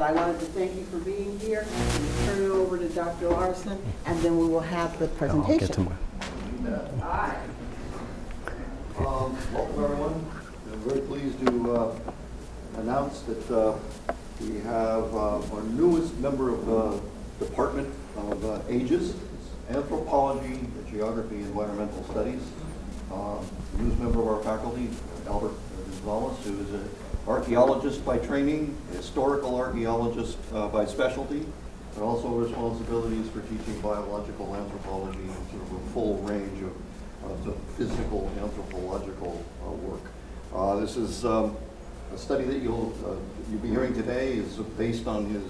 I wanted to thank you for being here. And turn it over to Dr. Larson, and then we will have the presentation. I'll get to my... Hi. Welcome, everyone. I'm very pleased to announce that we have our newest member of the Department of Ages. It's Anthropology, Geography, Environmental Studies. Newest member of our faculty, Albert Gonzalez, who is an archaeologist by training, a historical archaeologist by specialty, but also responsibilities for teaching biological anthropology and sort of a full range of the physical anthropological work. This is a study that you'll be hearing today is based on his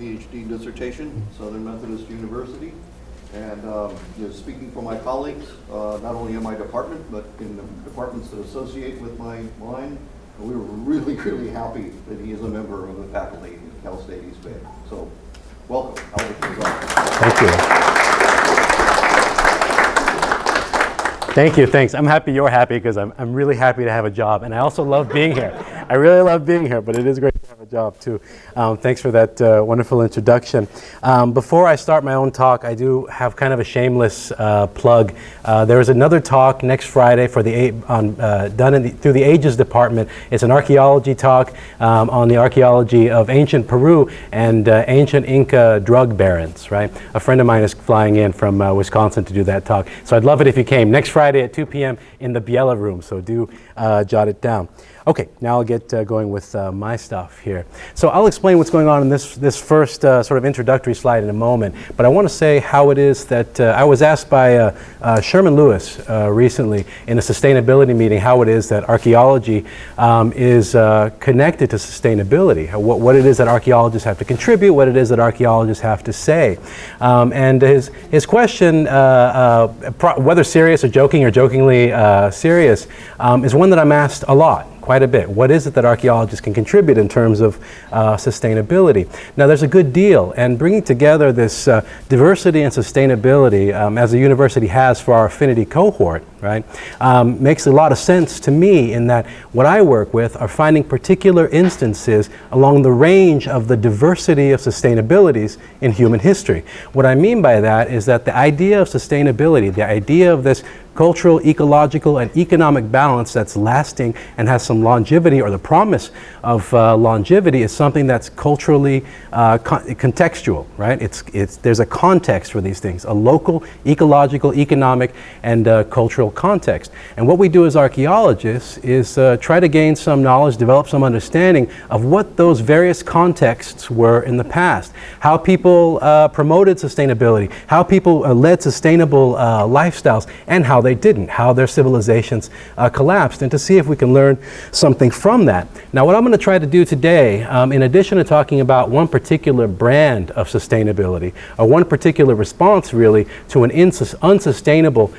PhD dissertation at Southern Methodist University. And speaking for my colleagues, not only in my department, but in the departments that associate with mine, we were really, really happy that he is a member of the faculty at Cal State East Bay. So, welcome, Albert Gonzalez. Thank you. Thank you, thanks. I'm happy you're happy because I'm really happy to have a job, and I also love being here. I really love being here, but it is great to have a job too. Thanks for that wonderful introduction. Before I start my own talk, I do have kind of a shameless plug. There is another talk next Friday for done through the Ages Department. It's an archaeology talk on the archaeology of ancient Peru and ancient Inca drug barons, right? A friend of mine is flying in from Wisconsin to do that talk. So I'd love it if you came next Friday at 2 p.m. in the Biela room, so do jot it down. Okay, now I'll get going with my stuff here. So I'll explain what's going on in this first sort of introductory slide in a moment, but I want to say how it is that I was asked by Sherman Lewis recently in a sustainability meeting how it is that archaeology is connected to sustainability, what it is that archaeologists have to contribute, what it is that archaeologists have to say. And his question, whether serious or joking or jokingly serious, is one that I'm asked a lot. Quite a bit. What is it that archaeologists can contribute in terms of sustainability? Now, there's a good deal, and bringing together this diversity and sustainability, as the university has for our affinity cohort, right, makes a lot of sense to me in that what I work with are finding particular instances along the range of the diversity of sustainabilities in human history. What I mean by that is that the idea of sustainability, the idea of this cultural, ecological, and economic balance that's lasting and has some longevity, or the promise of longevity, is something that's culturally contextual, right? There's a context for these things, a local, ecological, economic, and cultural context. And what we do as archaeologists is try to gain some knowledge, develop some understanding of what those various contexts were in the past, how people promoted sustainability, how people led sustainable lifestyles, and how they didn't, how their civilizations collapsed, and to see if we can learn something from that. Now, what I'm going to try to do today, in addition to talking about one particular brand of sustainability, or one particular response really to an unsustainable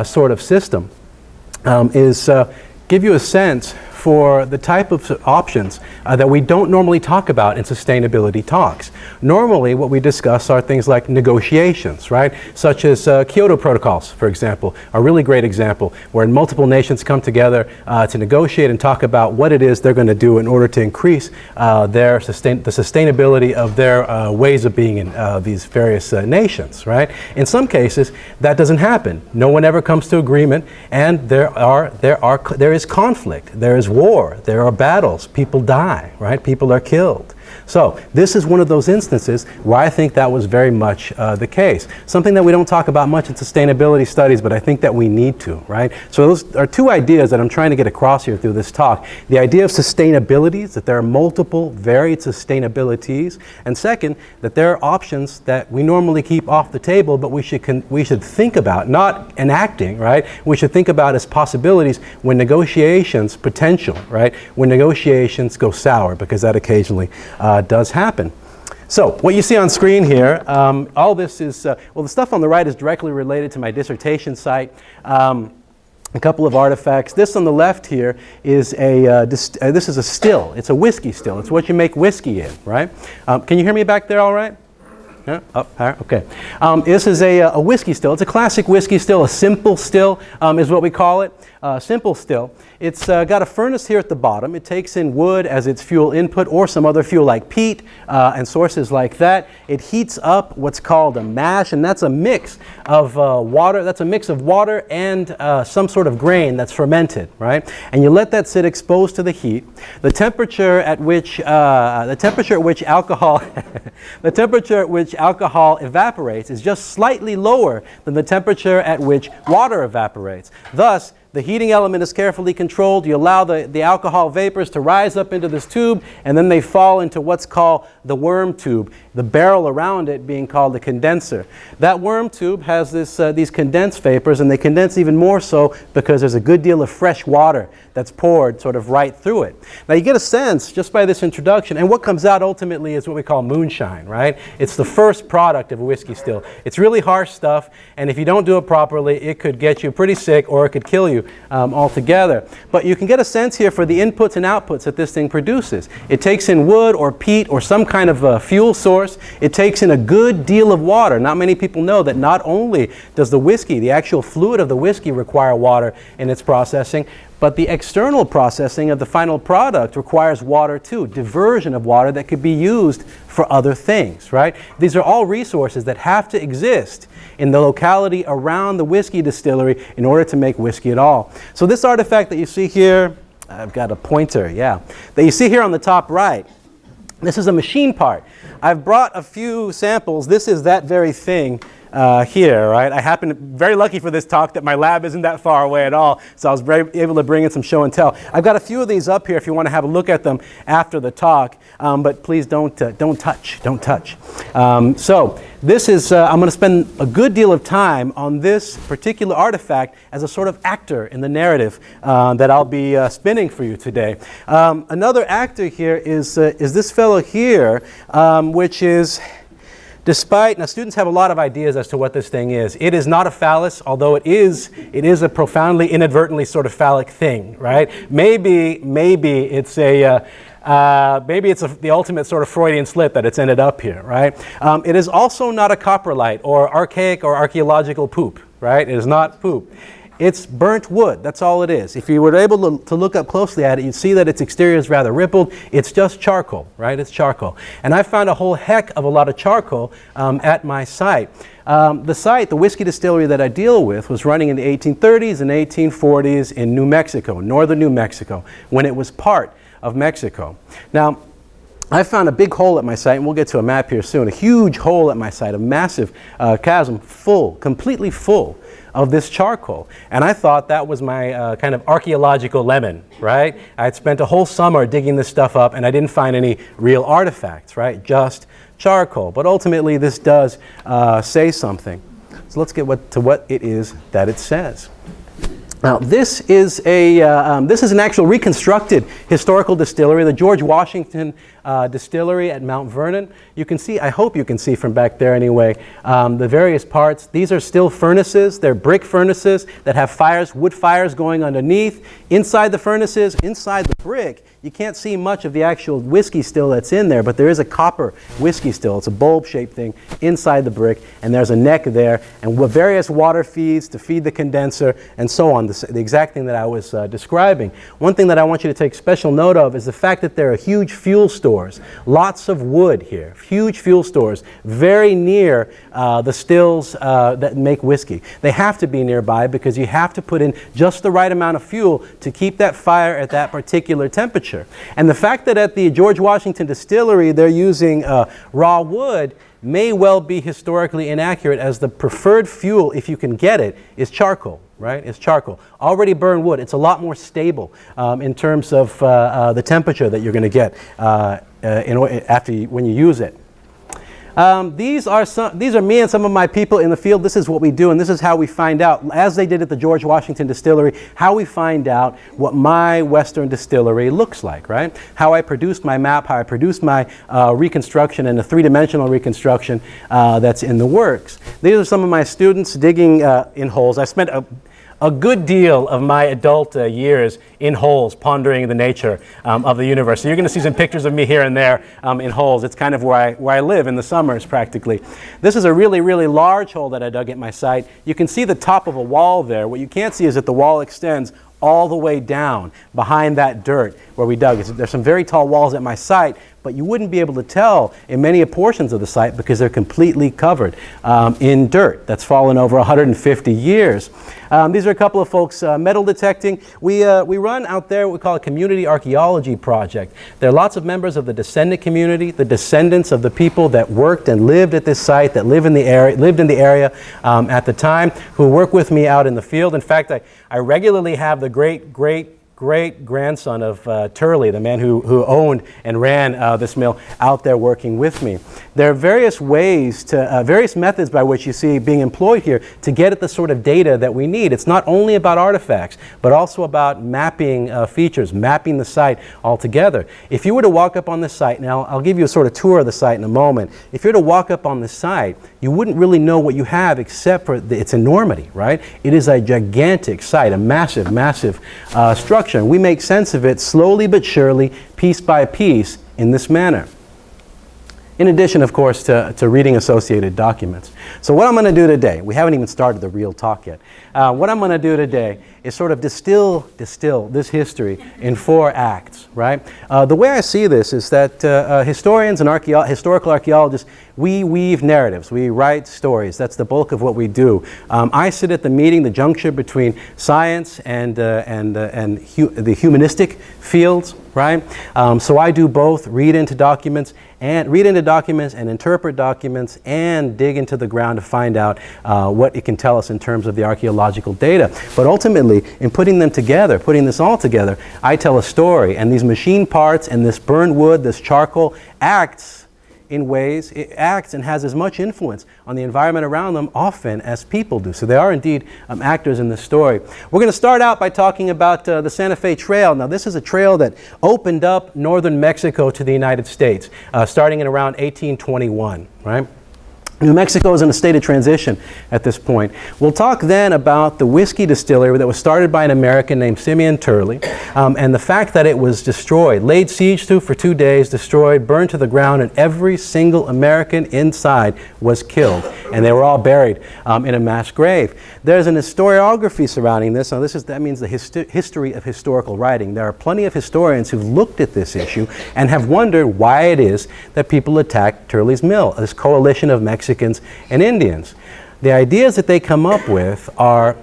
sort of system, is give you a sense for the type of options that we don't normally talk about in sustainability talks. Normally, what we discuss are things like negotiations, right? Such as Kyoto protocols, for example, a really great example where multiple nations come together to negotiate and talk about what it is they're going to do in order to increase the sustainability of their ways of being in these various nations, right? In some cases, that doesn't happen. No one ever comes to agreement, and there is conflict. There is war, there are battles, people die, right? People are killed. So this is one of those instances where I think that was very much the case. Something that we don't talk about much in sustainability studies, but I think that we need to, right? So those are two ideas that I'm trying to get across here through this talk. The idea of sustainabilities, that there are multiple varied sustainabilities, and second, that there are options that we normally keep off the table, but we should think about, not enacting, right? We should think about as possibilities when negotiations, potential, right? When negotiations go sour, because that occasionally does happen. So what you see on screen here, all this is, well, the stuff on the right is directly related to my dissertation site. A couple of artifacts. This on the left here is this is a still. It's a whiskey still. It's what you make whiskey in, right? Can you hear me back there all right? Yeah, up, higher, okay. This is a whiskey still. It's a classic whiskey still, a simple still is what we call it. Simple still. It's got a furnace here at the bottom. It takes in wood as its fuel input or some other fuel like peat and sources like that. It heats up what's called a mash, and that's a mix of water. That's a mix of water and some sort of grain that's fermented, right? And you let that sit exposed to the heat. The temperature at which alcohol the temperature at which alcohol evaporates is just slightly lower than the temperature at which water evaporates. Thus, the heating element is carefully controlled. You allow the alcohol vapors to rise up into this tube, and then they fall into what's called the worm tube, the barrel around it being called the condenser. That worm tube has these condensed vapors, and they condense even more so because there's a good deal of fresh water that's poured sort of right through it. Now you get a sense just by this introduction, and what comes out ultimately is what we call moonshine, right? It's the first product of a whiskey still. It's really harsh stuff, and if you don't do it properly, it could get you pretty sick or it could kill you altogether. But you can get a sense here for the inputs and outputs that this thing produces. It takes in wood or peat or some kind of fuel source. It takes in a good deal of water. Not many people know that not only does the whiskey, the actual fluid of the whiskey, require water in its processing, but the external processing of the final product requires water too, diversion of water that could be used for other things, right? These are all resources that have to exist in the locality around the whiskey distillery in order to make whiskey at all. So this artifact that you see here, I've got a pointer, yeah, that you see here on the top right, this is a machine part. I've brought a few samples. This is that very thing here, right? I happen very lucky for this talk that my lab isn't that far away at all, so I was able to bring in some show and tell. I've got a few of these up here if you want to have a look at them after the talk, but please don't touch. So this is, I'm going to spend a good deal of time on this particular artifact as a sort of actor in the narrative that I'll be spinning for you today. Another actor here is this fellow here, which is, now students have a lot of ideas as to what this thing is. It is not a phallus, although it is a profoundly inadvertently sort of phallic thing, right? Maybe it's the ultimate sort of Freudian slip that it's ended up here, right? It is also not a coprolite or archaic or archaeological poop, right? It is not poop. It's burnt wood, that's all it is. If you were able to look up closely at it, you'd see that its exterior is rather rippled. It's just charcoal, right? It's charcoal. And I found a whole heck of a lot of charcoal at my site. The whiskey distillery that I deal with, was running in the 1830s and 1840s in New Mexico, northern New Mexico, when it was part of Mexico. Now, I found a big hole at my site, and we'll get to a map here soon, a huge hole at my site, a massive chasm completely full of this charcoal. And I thought that was my kind of archaeological lemon, right? I had spent a whole summer digging this stuff up, and I didn't find any real artifacts, right? Just charcoal. But ultimately, this does say something. So let's get to what it is that it says. Now, this is an actual reconstructed historical distillery, the George Washington Distillery at Mount Vernon. You can see, I hope you can see from back there anyway, the various parts. These are still furnaces. They're brick furnaces that have fires, wood fires going underneath. Inside the furnaces, inside the brick, you can't see much of the actual whiskey still that's in there, but there is a copper whiskey still. It's a bulb-shaped thing inside the brick, and there's a neck there, and various water feeds to feed the condenser, and so on, the exact thing that I was describing. One thing that I want you to take special note of is the fact that there are huge fuel stores, lots of wood here, huge fuel stores, very near the stills that make whiskey. They have to be nearby because you have to put in just the right amount of fuel to keep that fire at that particular temperature. And the fact that at the George Washington Distillery they're using raw wood may well be historically inaccurate, as the preferred fuel, if you can get it, is charcoal, right? It's charcoal. Already burned wood. It's a lot more stable in terms of the temperature that you're going to get when you use it. These are me and some of my people in the field. This is what we do, and this is how we find out, as they did at the George Washington Distillery, how we find out what my Western distillery looks like, right? How I produced my map, how I produced my reconstruction and the three-dimensional reconstruction that's in the works. These are some of my students digging in holes. I spent a good deal of my adult years in holes, pondering the nature of the universe. So you're going to see some pictures of me here and there in holes. It's kind of where I live in the summers, practically. This is a really, really large hole that I dug at my site. You can see the top of a wall there. What you can't see is that the wall extends all the way down behind that dirt where we dug. There's some very tall walls at my site, but you wouldn't be able to tell in many portions of the site because they're completely covered in dirt that's fallen over 150 years. These are a couple of folks metal detecting. We run out there what we call a community archaeology project. There are lots of members of the descendant community, the descendants of the people that worked and lived at this site, that lived in the area at the time, who work with me out in the field. In fact, I regularly have the great-grandson of Turley, the man who owned and ran this mill, out there working with me. There are various various methods by which you see being employed here to get at the sort of data that we need. It's not only about artifacts, but also about mapping features, mapping the site altogether. If you were to walk up on the site, now I'll give you a sort of tour of the site in a moment. If you were to walk up on the site, you wouldn't really know what you have except for its enormity, right? It is a gigantic site, a massive, massive structure. And we make sense of it slowly but surely, piece by piece, in this manner. In addition, of course, to reading associated documents. So what I'm going to do today, we haven't even started the real talk yet. What I'm going to do today is sort of distill this history in 4 acts, right? The way I see this is that historians and historical archaeologists, we weave narratives, we write stories. That's the bulk of what we do. I sit at the meeting, the juncture between science and the humanistic fields, right? So I do both, read into documents and interpret documents and dig into the ground to find out what it can tell us in terms of the archaeological data. But ultimately, in putting this all together, I tell a story, and these machine parts and this burned wood, this charcoal, acts and has as much influence on the environment around them often as people do. So they are indeed actors in this story. We're going to start out by talking about the Santa Fe Trail. Now, this is a trail that opened up northern Mexico to the United States, starting in around 1821, right? New Mexico is in a state of transition at this point. We'll talk then about the whiskey distillery that was started by an American named Simeon Turley, and the fact that it was destroyed, laid siege to for 2 days, destroyed, burned to the ground, and every single American inside was killed, and they were all buried in a mass grave. There's an historiography surrounding this. Now, that means the history of historical writing. There are plenty of historians who've looked at this issue and have wondered why it is that people attacked Turley's Mill, this coalition of Mexicans and Indians. The ideas that they come up with are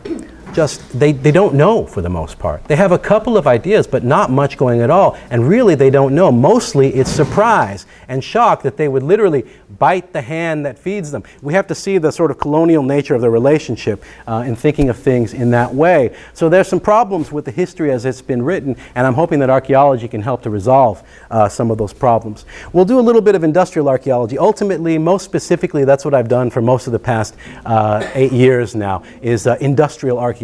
just, they don't know for the most part. They have a couple of ideas, but not much going at all. And really, they don't know. Mostly, it's surprise and shock that they would literally bite the hand that feeds them. We have to see the sort of colonial nature of the relationship in thinking of things in that way. So there's some problems with the history as it's been written, and I'm hoping that archaeology can help to resolve some of those problems. We'll do a little bit of industrial archaeology. Ultimately, most specifically, that's what I've done for most of the past 8 years now, is industrial archaeology,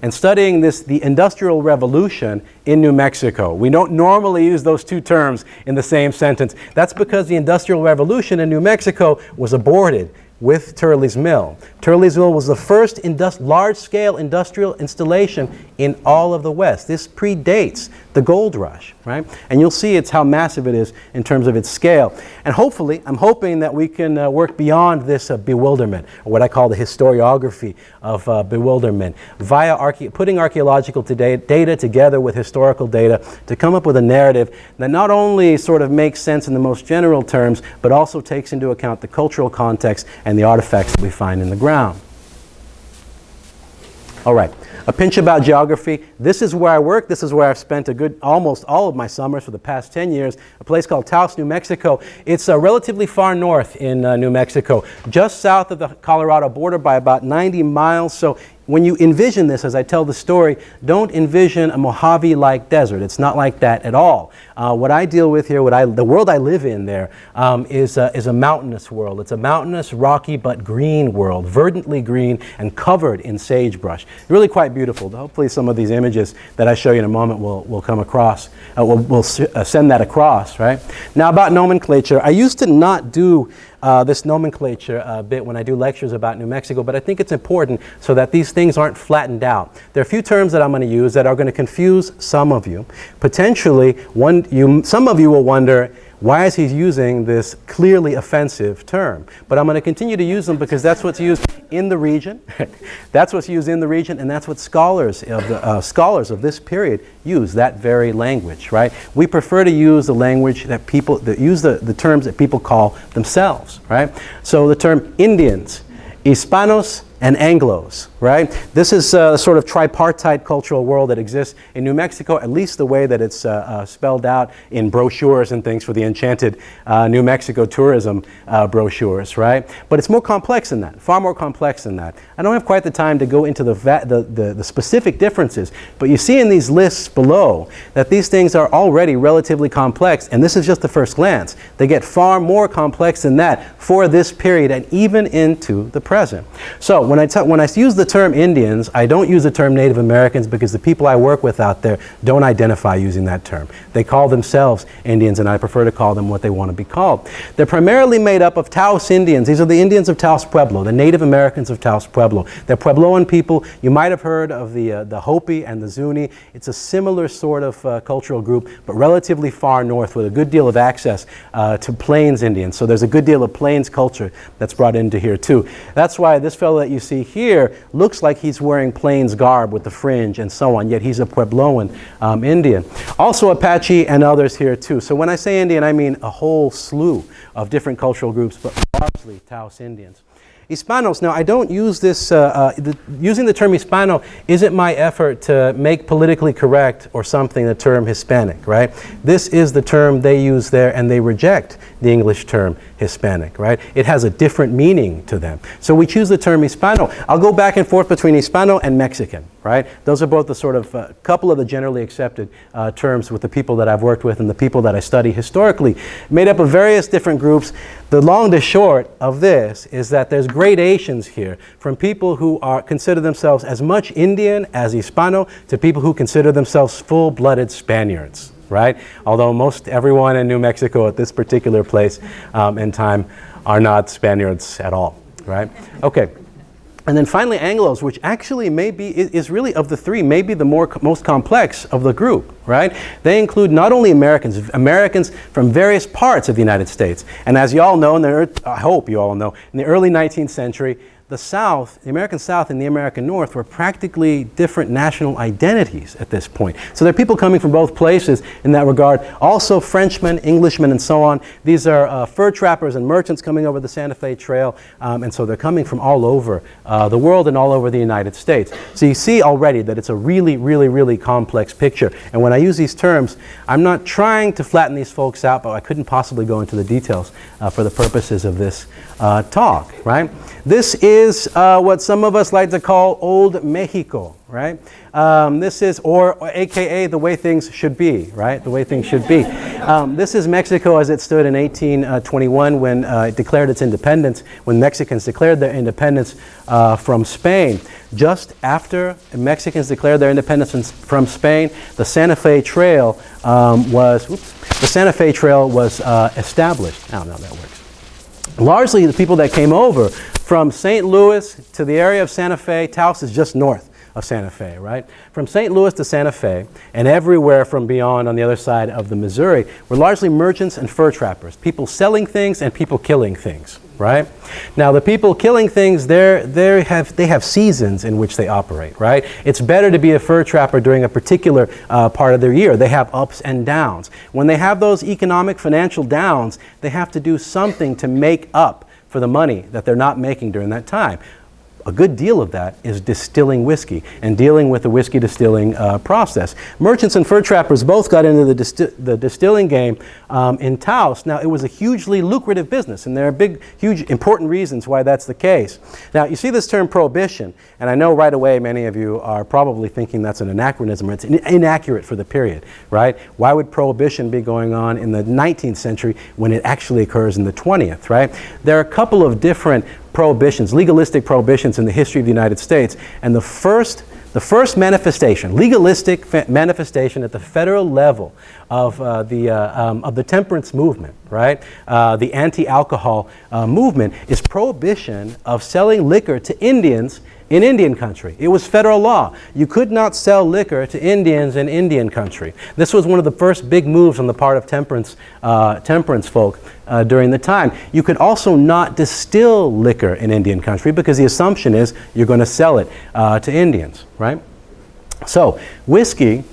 and studying the Industrial Revolution in New Mexico. We don't normally use those two terms in the same sentence. That's because the Industrial Revolution in New Mexico was aborted with Turley's Mill. Turley's Mill was the first large-scale industrial installation in all of the West. This predates the gold rush, right? And you'll see how massive it is in terms of its scale. And hopefully, I'm hoping that we can work beyond this bewilderment, or what I call the historiography of bewilderment, via putting archaeological data together with historical data to come up with a narrative that not only sort of makes sense in the most general terms, but also takes into account the cultural context and the artifacts that we find in the ground. All right, a pinch about geography. This is where I work. This is where I've spent almost all of my summers for the past 10 years, a place called Taos, New Mexico. It's relatively far north in New Mexico, just south of the Colorado border by about 90 miles. So when you envision this, as I tell the story, don't envision a Mojave-like desert. It's not like that at all. What I deal with here, the world I live in there, is a mountainous world. It's a mountainous, rocky, but green world, verdantly green and covered in sagebrush. Really quite beautiful. Hopefully some of these images that I show you in a moment will come across, we'll send that across, right? Now about nomenclature, I used to not do this nomenclature a bit when I do lectures about New Mexico, but I think it's important so that these things aren't flattened out. There are a few terms that I'm going to use that are going to confuse some of you. Potentially, some of you will wonder, why is he using this clearly offensive term? But I'm going to continue to use them because that's what's used in the region. That's what's used in the region, and that's what scholars of this period use, that very language, right? We prefer to use the language that use the terms that people call themselves, right? So the term Indians, Hispanos, and Anglos, right? This is a sort of tripartite cultural world that exists in New Mexico, at least the way that it's spelled out in brochures and things for the enchanted New Mexico tourism brochures, right? But it's more complex than that, far more complex than that. I don't have quite the time to go into the specific differences, but you see in these lists below that these things are already relatively complex, and this is just the first glance. They get far more complex than that for this period and even into the present. So when I use the term Indians, I don't use the term Native Americans because the people I work with out there don't identify using that term. They call themselves Indians, and I prefer to call them what they want to be called. They're primarily made up of Taos Indians. These are the Indians of Taos Pueblo, the Native Americans of Taos Pueblo. They're Puebloan people. You might have heard of the Hopi and the Zuni. It's a similar sort of cultural group, but relatively far north with a good deal of access to Plains Indians. So there's a good deal of Plains culture that's brought into here too. That's why this fellow that you see here looks like he's wearing Plains garb with the fringe and so on, yet he's a Puebloan Indian. Also Apache and others here too. So when I say Indian, I mean a whole slew of different cultural groups, but largely Taos Indians. Hispanos, now I don't use this, using the term Hispano isn't my effort to make politically correct or something the term Hispanic, right? This is the term they use there, and they reject the English term Hispanic, right? It has a different meaning to them. So we choose the term Hispano. I'll go back and forth between Hispano and Mexican, right? Those are both the sort of couple of the generally accepted terms with the people that I've worked with and the people that I study historically, made up of various different groups. The long to short of this is that there's gradations here from people who consider themselves as much Indian as Hispano to people who consider themselves full-blooded Spaniards, right? Although most everyone in New Mexico at this particular place and time are not Spaniards at all, right? Okay. And then finally Anglos, which actually is really of the three, maybe the most complex of the group, right? They include not only Americans from various parts of the United States. And as you all know, I hope you all know, in the early 19th century, the South, the American South and the American North were practically different national identities at this point. So there are people coming from both places in that regard. Also Frenchmen, Englishmen, and so on. These are fur trappers and merchants coming over the Santa Fe Trail, and so they're coming from all over the world and all over the United States. So you see already that it's a really, really, really complex picture. And when I use these terms, I'm not trying to flatten these folks out, but I couldn't possibly go into the details for the purposes of this talk, right? This is what some of us like to call Old Mexico, right? This is, or AKA the way things should be, right? The way things should be. This is Mexico as it stood in 1821 when it declared its independence, when Mexicans declared their independence from Spain. Just after Mexicans declared their independence from Spain, the Santa Fe Trail was established. I don't know how that works. Largely the people that came over from St. Louis to the area of Santa Fe. Taos is just north of Santa Fe, right? From St. Louis to Santa Fe and everywhere from beyond on the other side of the Missouri were largely merchants and fur trappers, people selling things and people killing things, right? Now the people killing things, they have seasons in which they operate, right? It's better to be a fur trapper during a particular part of their year. They have ups and downs. When they have those economic financial downs, they have to do something to make up for the money that they're not making during that time. A good deal of that is distilling whiskey and dealing with the whiskey distilling process. Merchants and fur trappers both got into the distilling game in Taos. Now, it was a hugely lucrative business, and there are huge, important reasons why that's the case. Now, you see this term prohibition, and I know right away many of you are probably thinking that's an anachronism, or it's inaccurate for the period, right? Why would prohibition be going on in the 19th century when it actually occurs in the 20th, right? There are a couple of different prohibitions, legalistic prohibitions in the history of the United States, and the first The first manifestation, legalistic manifestation at the federal level of the temperance movement, right? The anti-alcohol movement is prohibition of selling liquor to Indians in Indian country. It was federal law. You could not sell liquor to Indians in Indian country. This was one of the first big moves on the part of temperance folk during the time. You could also not distill liquor in Indian country because the assumption is you're going to sell it to Indians, right? So whiskey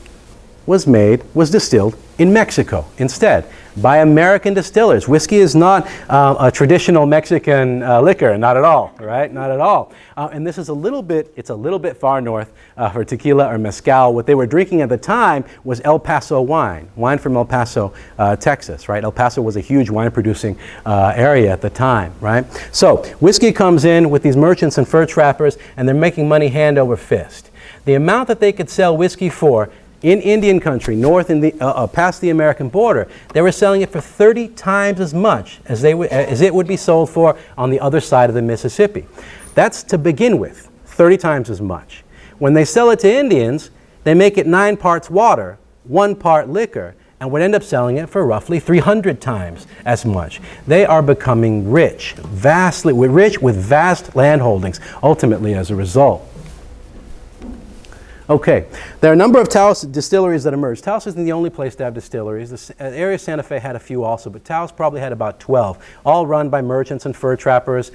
was distilled in Mexico instead by American distillers. Whiskey is not a traditional Mexican liquor, not at all, right? Not at all. And this is it's a little bit far north for tequila or mezcal. What they were drinking at the time was El Paso wine from El Paso, Texas, right? El Paso was a huge wine producing area at the time, right? So whiskey comes in with these merchants and fur trappers, and they're making money hand over fist. The amount that they could sell whiskey for in Indian country, north in the, past the American border, they were selling it for 30 times as much as it would be sold for on the other side of the Mississippi. That's to begin with, 30 times as much. When they sell it to Indians, they make it 9 parts water, 1 part liquor, and would end up selling it for roughly 300 times as much. They are becoming rich, rich with vast land holdings, ultimately as a result. Okay, there are a number of Taos distilleries that emerged. Taos isn't the only place to have distilleries. The area of Santa Fe had a few also, but Taos probably had about 12, all run by merchants and fur trappers.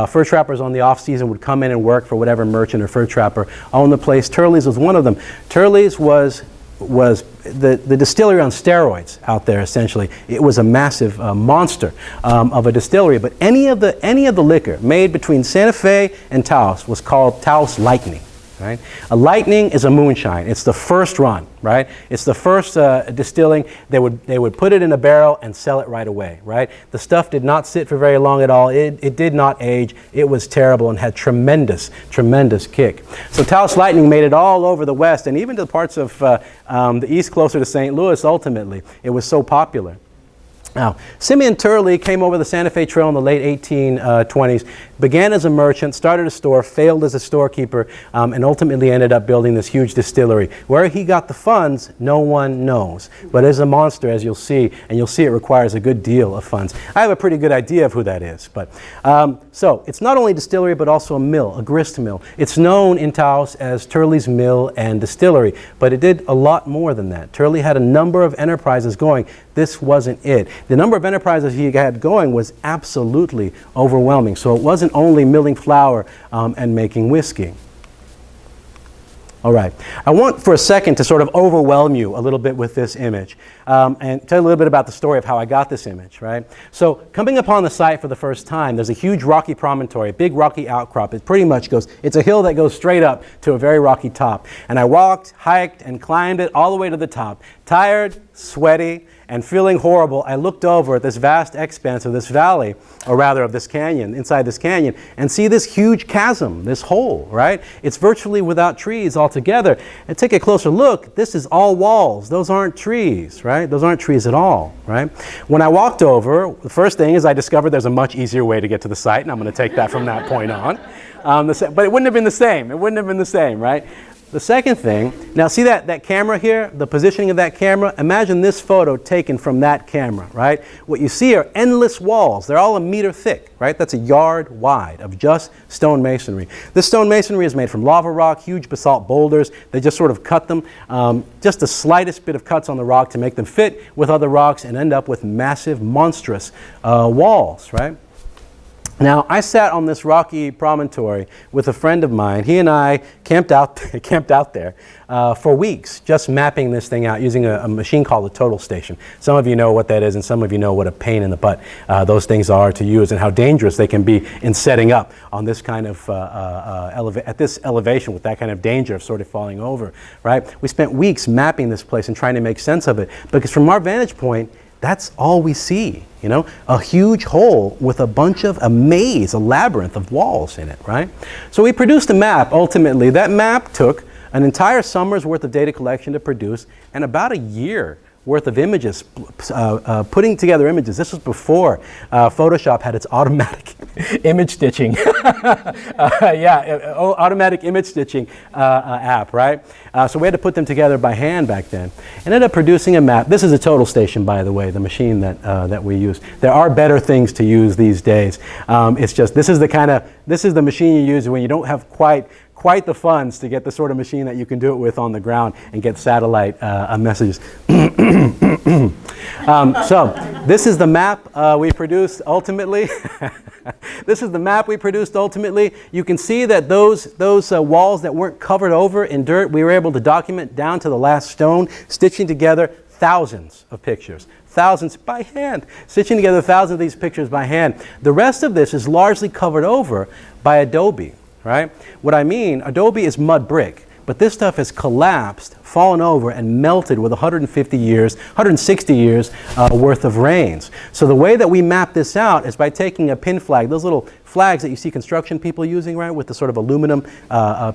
Fur trappers on the off season would come in and work for whatever merchant or fur trapper owned the place. Turley's was one of them. Turley's was the distillery on steroids out there, essentially. It was a massive monster of a distillery, but any of the liquor made between Santa Fe and Taos was called Taos Lightning. Right? A lightning is a moonshine. It's the first run, right? It's the first distilling. They would put it in a barrel and sell it right away, right? The stuff did not sit for very long at all. It did not age. It was terrible and had tremendous kick. So Taos Lightning made it all over the West and even to parts of the East closer to St. Louis ultimately. It was so popular. Now, Simeon Turley came over the Santa Fe Trail in the late 1820s, began as a merchant, started a store, failed as a storekeeper, and ultimately ended up building this huge distillery. Where he got the funds, no one knows. But as a monster, as you'll see, and you'll see it requires a good deal of funds. I have a pretty good idea of who that is. But so it's not only distillery, but also a mill, a grist mill. It's known in Taos as Turley's Mill and Distillery, but it did a lot more than that. Turley had a number of enterprises going. This wasn't it. The number of enterprises he had going was absolutely overwhelming. So it wasn't only milling flour and making whiskey. All right. I want for a second to sort of overwhelm you a little bit with this image and tell you a little bit about the story of how I got this image, right? So coming upon the site for the first time, there's a huge rocky promontory, a big rocky outcrop. It pretty much goes, it's a hill that goes straight up to a very rocky top. And I walked, hiked, and climbed it all the way to the top. Tired, sweaty, and feeling horrible, I looked over at this vast expanse of this valley, or rather of this canyon, inside this canyon, and see this huge chasm, this hole, right? It's virtually without trees altogether. And take a closer look, this is all walls. Those aren't trees, right? Those aren't trees at all, right? When I walked over, the first thing is I discovered there's a much easier way to get to the site, and I'm going to take that from that point on. But it wouldn't have been the same. It wouldn't have been the same, right? The second thing, now see that camera here, the positioning of that camera? Imagine this photo taken from that camera, right? What you see are endless walls. They're all a meter thick, right? That's a yard wide of just stone masonry. This stone masonry is made from lava rock, huge basalt boulders. They just sort of cut them, just the slightest bit of cuts on the rock to make them fit with other rocks and end up with massive, monstrous walls, right? Now, I sat on this rocky promontory with a friend of mine. He and I camped out there for weeks, just mapping this thing out using a machine called a total station. Some of you know what that is, and some of you know what a pain in the butt those things are to use and how dangerous they can be in setting up on this kind of at this elevation with that kind of danger of sort of falling over, right? We spent weeks mapping this place and trying to make sense of it, because from our vantage point, that's all we see, you know, a huge hole with a maze, a labyrinth of walls in it, right? So we produced a map, ultimately. That map took an entire summer's worth of data collection to produce and about a year worth of images, putting together images. This was before Photoshop had its automatic Image stitching. Automatic image stitching app, right? So we had to put them together by hand back then. Ended up producing a map. This is a total station, by the way, the machine that we use. There are better things to use these days. It's just, this is the machine you use when you don't have quite the funds to get the sort of machine that you can do it with on the ground and get satellite messages. So this is the map we produced ultimately. This is the map we produced ultimately. You can see that those walls that weren't covered over in dirt, we were able to document down to the last stone, stitching together thousands of pictures. Thousands by hand, stitching together thousands of these pictures by hand. The rest of this is largely covered over by adobe, right? What I mean, adobe is mud brick. But this stuff has collapsed, fallen over, and melted with 150 years, 160 years worth of rains. So the way that we map this out is by taking a pin flag, those little flags that you see construction people using, right, with the sort of aluminum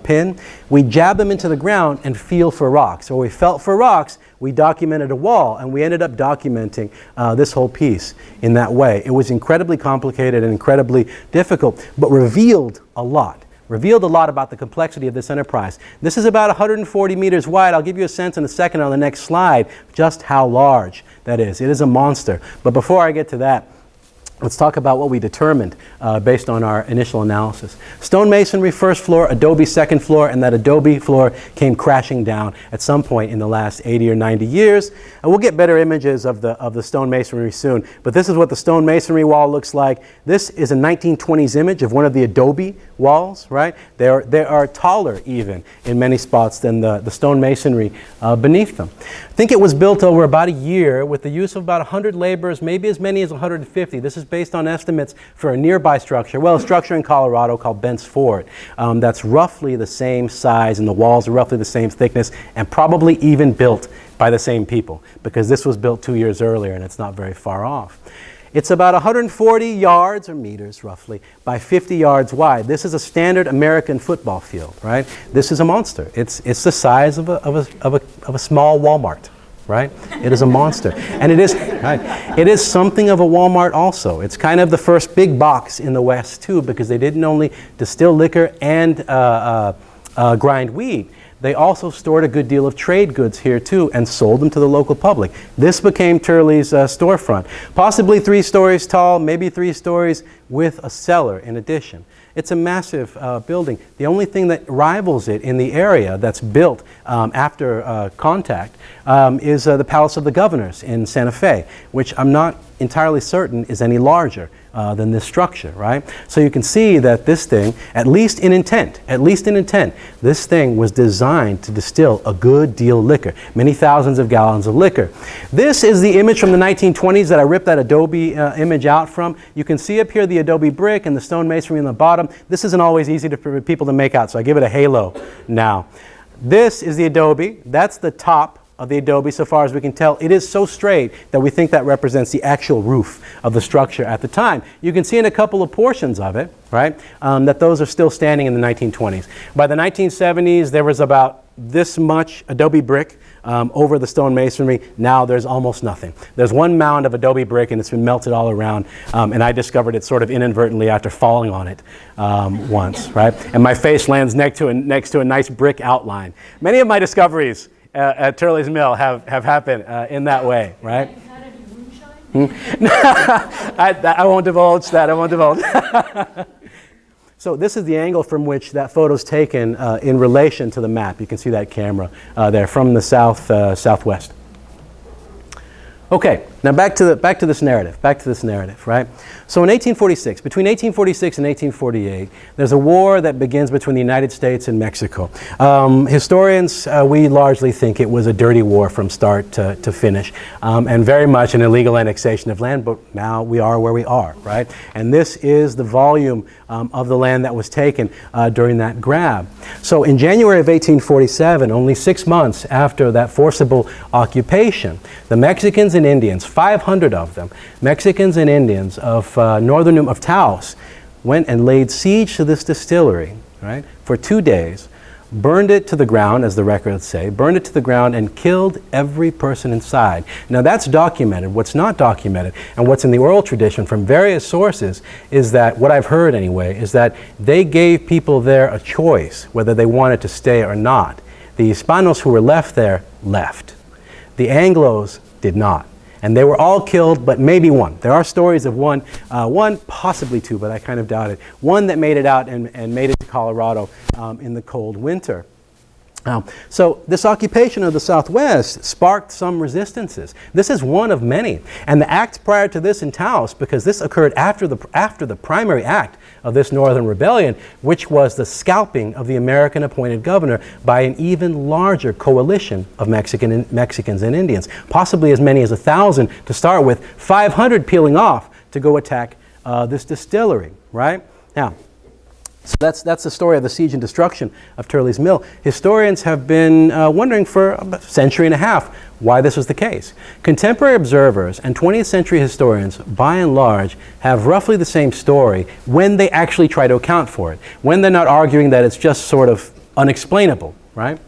pin. We jab them into the ground and feel for rocks. So we felt for rocks, we documented a wall, and we ended up documenting this whole piece in that way. It was incredibly complicated and incredibly difficult, but revealed a lot. Revealed a lot about the complexity of this enterprise. This is about 140 meters wide. I'll give you a sense in a second on the next slide just how large that is. It is a monster. But before I get to that, let's talk about what we determined based on our initial analysis. Stone masonry first floor, adobe second floor, and that adobe floor came crashing down at some point in the last 80 or 90 years. And we'll get better images of the stone masonry soon. But this is what the stone masonry wall looks like. This is a 1920s image of one of the adobe walls, right? They are taller even in many spots than the stone masonry beneath them. I think it was built over about a year with the use of about 100 laborers, maybe as many as 150. This is based on estimates for a nearby structure, well, a structure in Colorado called Bent's Fort. That's roughly the same size and the walls are roughly the same thickness and probably even built by the same people because this was built 2 years earlier and it's not very far off. It's about 140 yards or meters roughly by 50 yards wide. This is a standard American football field, right? This is a monster. It's the size of a small Walmart, right? It is a monster. And it is, right, it is something of a Walmart also. It's kind of the first big box in the West too because they didn't only distill liquor and grind wheat. They also stored a good deal of trade goods here too and sold them to the local public. This became Turley's storefront. Possibly 3 stories tall, maybe 3 stories with a cellar in addition. It's a massive building. The only thing that rivals it in the area that's built after contact is the Palace of the Governors in Santa Fe, which I'm not entirely certain is any larger than this structure, right? So you can see that this thing, at least in intent, this thing was designed to distill a good deal of liquor, many thousands of gallons of liquor. This is the image from the 1920s that I ripped that adobe image out from. You can see up here the adobe brick and the stone masonry in the bottom. This isn't always easy for people to make out, so I give it a halo now. This is the adobe. That's the top of the adobe so far as we can tell. It is so straight that we think that represents the actual roof of the structure at the time. You can see in a couple of portions of it, right, that those are still standing in the 1920s. By the 1970s, there was about this much adobe brick over the stone masonry. Now there's almost nothing. There's one mound of adobe brick and it's been melted all around, and I discovered it sort of inadvertently after falling on it once, right? And my face lands next to a nice brick outline. Many of my discoveries at Turley's Mill have happened in that way, right? Is that any moonshine? I won't divulge that. I won't divulge. So this is the angle from which that photo's taken in relation to the map. You can see that camera there from the southwest. Okay, now back to this narrative. Right? So in 1846, between 1846 and 1848, there's a war that begins between the United States and Mexico. Historians, we largely think it was a dirty war from start to finish, and very much an illegal annexation of land, but now we are where we are, right? And this is the volume of the land that was taken during that grab. So in January of 1847, only 6 months after that forcible occupation, the Mexicans and Indians, 500 of them, Mexicans and Indians of of Taos, went and laid siege to this distillery, right, for 2 days, burned it to the ground, as the records say, burned it to the ground and killed every person inside. Now that's documented. What's not documented, and what's in the oral tradition from various sources, is that, what I've heard anyway, is that they gave people there a choice whether they wanted to stay or not. The Hispanos who were left there left. The Anglos did not. And they were all killed, but maybe one. There are stories of one, possibly two, but I kind of doubt it. One that made it out and made it to Colorado in the cold winter. So this occupation of the Southwest sparked some resistances. This is one of many. And the acts prior to this in Taos, because this occurred after the primary act of this Northern Rebellion, which was the scalping of the American appointed governor by an even larger coalition of Mexicans and Indians, possibly as many as 1,000 to start with, 500 peeling off to go attack this distillery, right? Now, so that's the story of the siege and destruction of Turley's Mill. Historians have been wondering for a century and a half why this was the case. Contemporary observers and 20th century historians, by and large, have roughly the same story when they actually try to account for it, when they're not arguing that it's just sort of unexplainable, right?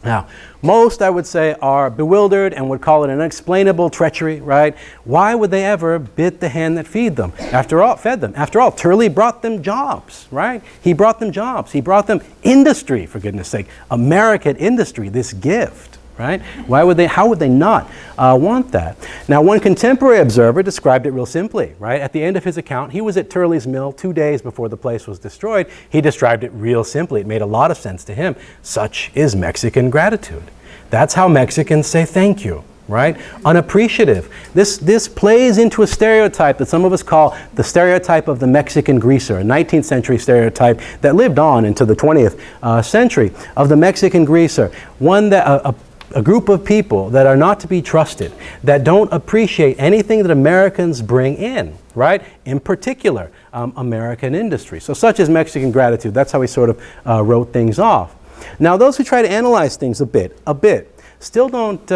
Now, most, I would say, are bewildered and would call it an unexplainable treachery, right? Why would they ever bit the hand that fed them? After all, Turley brought them jobs, right? He brought them jobs. He brought them industry, for goodness sake, American industry, this gift, right? How would they not want that? Now, one contemporary observer described it real simply, right? At the end of his account, he was at Turley's Mill 2 days before the place was destroyed. He described it real simply. It made a lot of sense to him. Such is Mexican gratitude. That's how Mexicans say thank you, right? Unappreciative. This plays into a stereotype that some of us call the stereotype of the Mexican greaser, a 19th century stereotype that lived on into the 20th century, of the Mexican greaser. One that a group of people that are not to be trusted, that don't appreciate anything that Americans bring in, right? In particular, American industry. So such is Mexican gratitude. That's how he sort of wrote things off. Now, those who try to analyze things a bit, still don't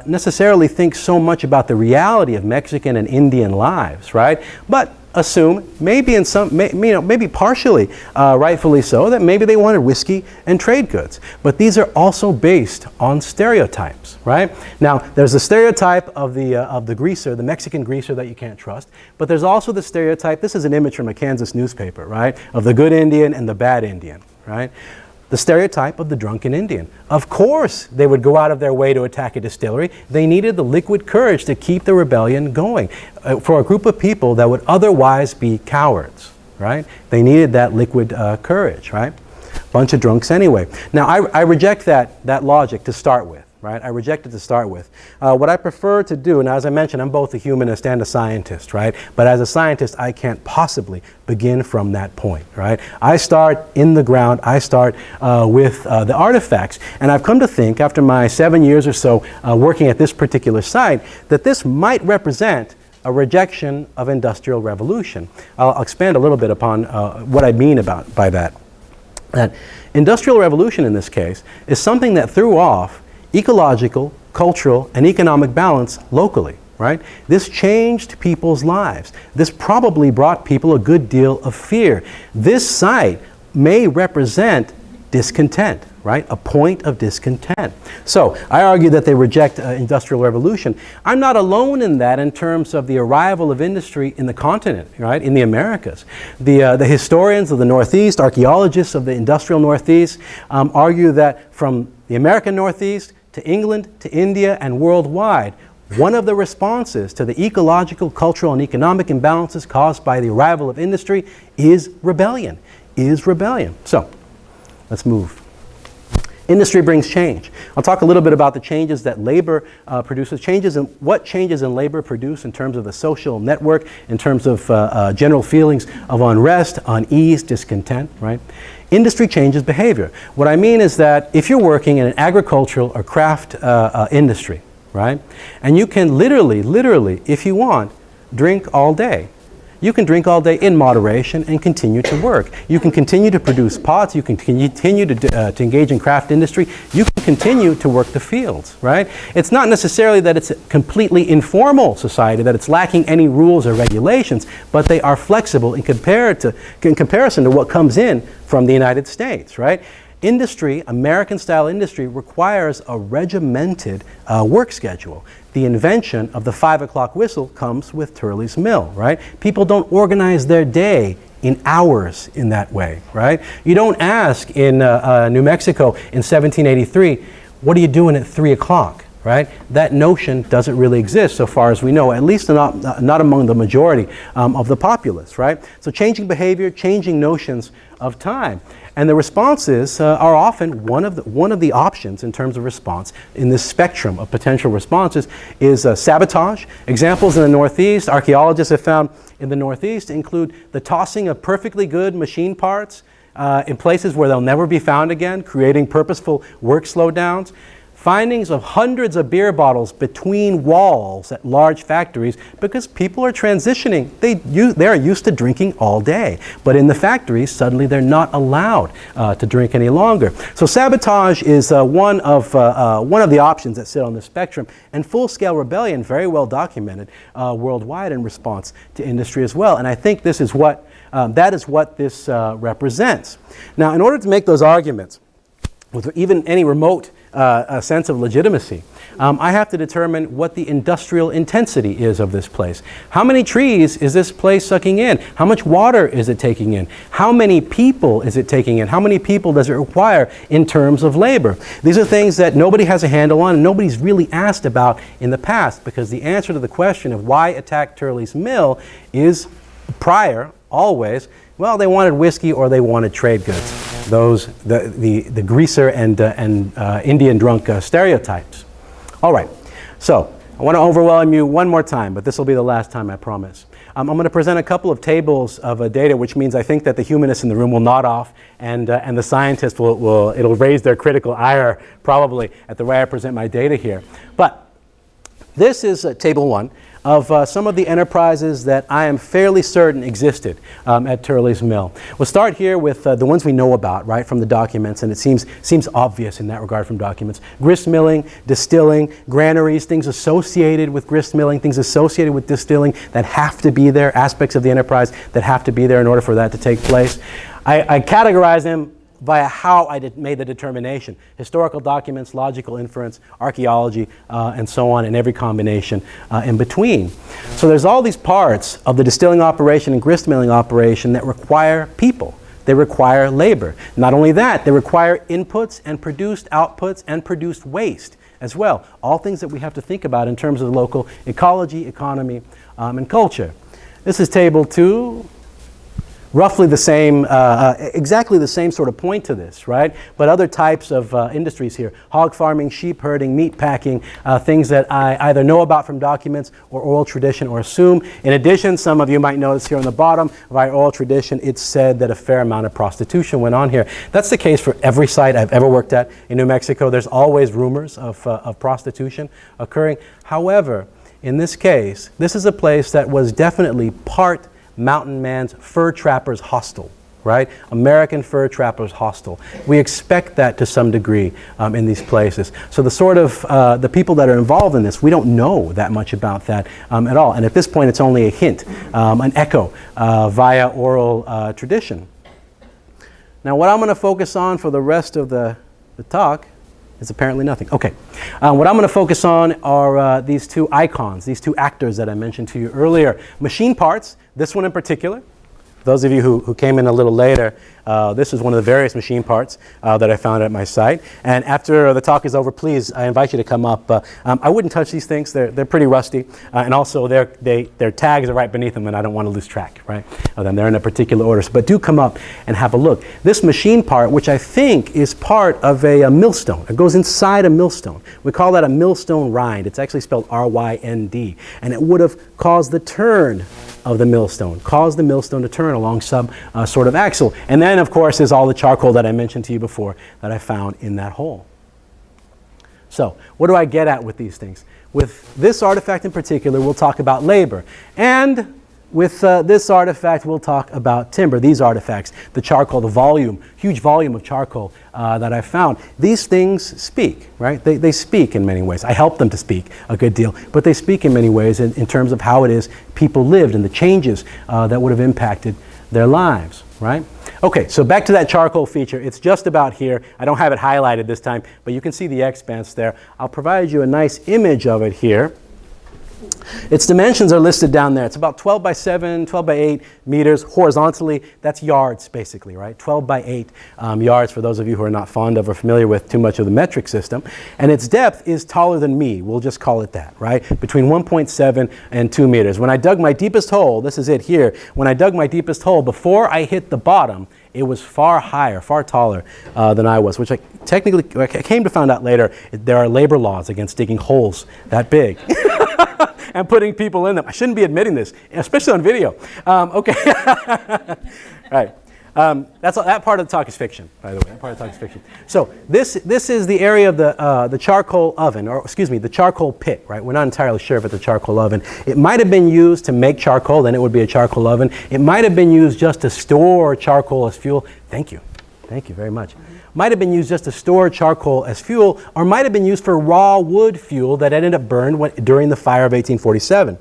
necessarily think so much about the reality of Mexican and Indian lives, right? But assume, maybe maybe partially, rightfully so, that maybe they wanted whiskey and trade goods. But these are also based on stereotypes, right? Now, there's the stereotype of the greaser, the Mexican greaser that you can't trust. But there's also the stereotype, this is an image from a Kansas newspaper, right? Of the good Indian and the bad Indian, right? The stereotype of the drunken Indian. Of course, they would go out of their way to attack a distillery. They needed the liquid courage to keep the rebellion going. For a group of people that would otherwise be cowards, right? They needed that liquid courage, right? Bunch of drunks anyway. Now, I reject that logic to start with, right? I reject it to start with. What I prefer to do, now as I mentioned, I'm both a humanist and a scientist, right? But as a scientist, I can't possibly begin from that point, right? I start in the ground. I start with the artifacts. And I've come to think, after my 7 years or so working at this particular site, that this might represent a rejection of industrial revolution. I'll expand a little bit upon what I mean by that. That industrial revolution in this case is something that threw off ecological, cultural, and economic balance locally, right? This changed people's lives. This probably brought people a good deal of fear. This site may represent discontent, right? A point of discontent. So I argue that they reject industrial revolution. I'm not alone in that in terms of the arrival of industry in the continent, right? In the Americas. The historians of the Northeast, archaeologists of the industrial Northeast, argue that from the American Northeast to England, to India, and worldwide, one of the responses to the ecological, cultural, and economic imbalances caused by the arrival of industry is rebellion, So, let's move. Industry brings change. I'll talk a little bit about the changes that labor produces, what changes in labor produce in terms of the social network, in terms of general feelings of unrest, unease, discontent, right? Industry changes behavior. What I mean is that if you're working in an agricultural or craft industry, right? And you can literally, if you want, drink all day. You can drink all day in moderation and continue to work. You can continue to produce pots. You can continue to engage in craft industry. You can continue to work the fields, right? It's not necessarily that it's a completely informal society, that it's lacking any rules or regulations, but they are flexible in comparison to what comes in from the United States, right? Industry, American-style industry, requires a regimented work schedule. The invention of the 5 o'clock whistle comes with Turley's Mill, right? People don't organize their day in hours in that way, right? You don't ask in New Mexico in 1783, what are you doing at 3 o'clock, right? That notion doesn't really exist so far as we know, at least not among the majority of the populace, right? So changing behavior, changing notions of time. And the responses are often one of the options in terms of response in this spectrum of potential responses is sabotage. Examples in the Northeast, archaeologists have found in the Northeast include the tossing of perfectly good machine parts in places where they'll never be found again, creating purposeful work slowdowns. Findings of hundreds of beer bottles between walls at large factories because people are transitioning. They are used to drinking all day. But in the factories, suddenly they're not allowed to drink any longer. So sabotage is one of the options that sit on the spectrum. And full-scale rebellion, very well documented worldwide in response to industry as well. And I think this is that is what this represents. Now, in order to make those arguments, with even any remote a sense of legitimacy, I have to determine what the industrial intensity is of this place. How many trees is this place sucking in? How much water is it taking in? How many people is it taking in? How many people does it require in terms of labor? These are things that nobody has a handle on and nobody's really asked about in the past, because the answer to the question of why attack Turley's Mill is prior, always, well, they wanted whiskey or they wanted trade goods. The greaser and Indian drunk stereotypes. All right, so I want to overwhelm you one more time, but this will be the last time, I promise. I'm going to present a couple of tables of data, which means I think that the humanists in the room will nod off, and the scientists it'll raise their critical ire probably at the way I present my data here. But this is table 1 of some of the enterprises that I am fairly certain existed at Turley's Mill. We'll start here with the ones we know about, right, from the documents, and it seems obvious in that regard from documents. Grist milling, distilling, granaries, things associated with grist milling, things associated with distilling that have to be there, aspects of the enterprise that have to be there in order for that to take place. I categorize them via how I made the determination. Historical documents, logical inference, archaeology, and so on, and every combination in between. So there's all these parts of the distilling operation and grist milling operation that require people. They require labor. Not only that, they require inputs and produced outputs and produced waste as well. All things that we have to think about in terms of local ecology, economy, and culture. This is table 2. Roughly the same, exactly the same sort of point to this, right? But other types of industries here: hog farming, sheep herding, meat packing, things that I either know about from documents or oral tradition or assume. In addition, some of you might notice here on the bottom of our oral tradition, it's said that a fair amount of prostitution went on here. That's the case for every site I've ever worked at in New Mexico. There's always rumors of prostitution occurring. However, in this case, this is a place that was definitely part mountain man's fur trappers hostel, right? American fur trappers hostel. We expect that to some degree in these places. So the sort of, the people that are involved in this, we don't know that much about that at all. And at this point, it's only a hint, an echo via oral tradition. Now, what I'm going to focus on for the rest of the talk is apparently nothing. Okay. What I'm going to focus on are these two icons, these two actors that I mentioned to you earlier. Machine parts, this one in particular. Those of you who came in a little later, this is one of the various machine parts that I found at my site. And after the talk is over, please, I invite you to come up. I wouldn't touch these things. They're pretty rusty. And also, their tags are right beneath them, and I don't want to lose track, right, of them. They're in a particular order. But do come up and have a look. This machine part, which I think is part of a millstone. It goes inside a millstone. We call that a millstone rind. It's actually spelled R-Y-N-D. And it would have caused the turn of the millstone, caused the millstone to turn along some sort of axle. And then, of course, is all the charcoal that I mentioned to you before that I found in that hole. So, what do I get at with these things? With this artifact in particular, we'll talk about labor. And with this artifact, we'll talk about timber. These artifacts, the charcoal, the volume, huge volume of charcoal that I found. These things speak, right? They speak in many ways. I help them to speak a good deal, but they speak in many ways in terms of how it is people lived and the changes that would have impacted their lives, right? Okay, so back to that charcoal feature. It's just about here. I don't have it highlighted this time, but you can see the expanse there. I'll provide you a nice image of it here. Its dimensions are listed down there. It's about 12 by 7, 12 by 8 meters horizontally. That's yards, basically, right? 12 by 8 yards for those of you who are not fond of or familiar with too much of the metric system. And its depth is taller than me. We'll just call it that, right? Between 1.7 and 2 meters. When I dug my deepest hole, this is it here, when I dug my deepest hole, before I hit the bottom, it was far higher, far taller than I was, which I came to find out later, there are labor laws against digging holes that big. And putting people in them. I shouldn't be admitting this, especially on video. Okay. Right. That part of the talk is fiction, by the way. That part of the talk is fiction. So this is the area of the charcoal oven, or excuse me, the charcoal pit, right? We're not entirely sure if it's a charcoal oven. It might have been used to make charcoal, then it would be a charcoal oven. It might have been used just to store charcoal as fuel. Thank you. Thank you very much. Might have been used just to store charcoal as fuel, or might have been used for raw wood fuel that ended up burned during the fire of 1847.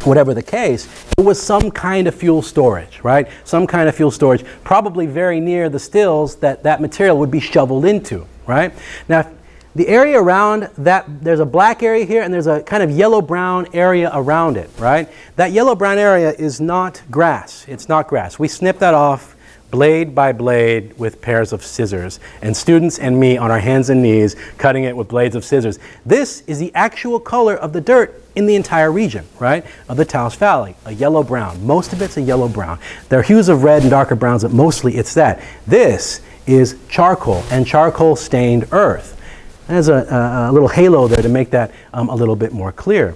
Whatever the case, it was some kind of fuel storage, right? Some kind of fuel storage, probably very near the stills that material would be shoveled into, right? Now, the area around that, there's a black area here and there's a kind of yellow-brown area around it, right? That yellow-brown area is not grass. It's not grass. We snip that off blade by blade with pairs of scissors, and students and me on our hands and knees cutting it with blades of scissors. This is the actual color of the dirt in the entire region, right, of the Taos Valley, a yellow-brown. Most of it's a yellow-brown. There are hues of red and darker browns, but mostly it's that. This is charcoal and charcoal-stained earth. There's a little halo there to make that a little bit more clear.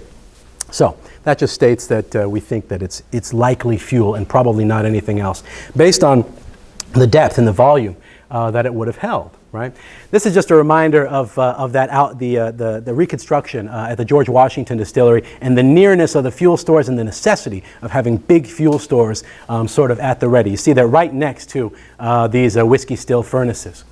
So that just states that we think that it's likely fuel and probably not anything else, based on the depth and the volume that it would have held, right? This is just a reminder of the reconstruction at the George Washington Distillery and the nearness of the fuel stores and the necessity of having big fuel stores sort of at the ready. You see they're right next to these whiskey still furnaces.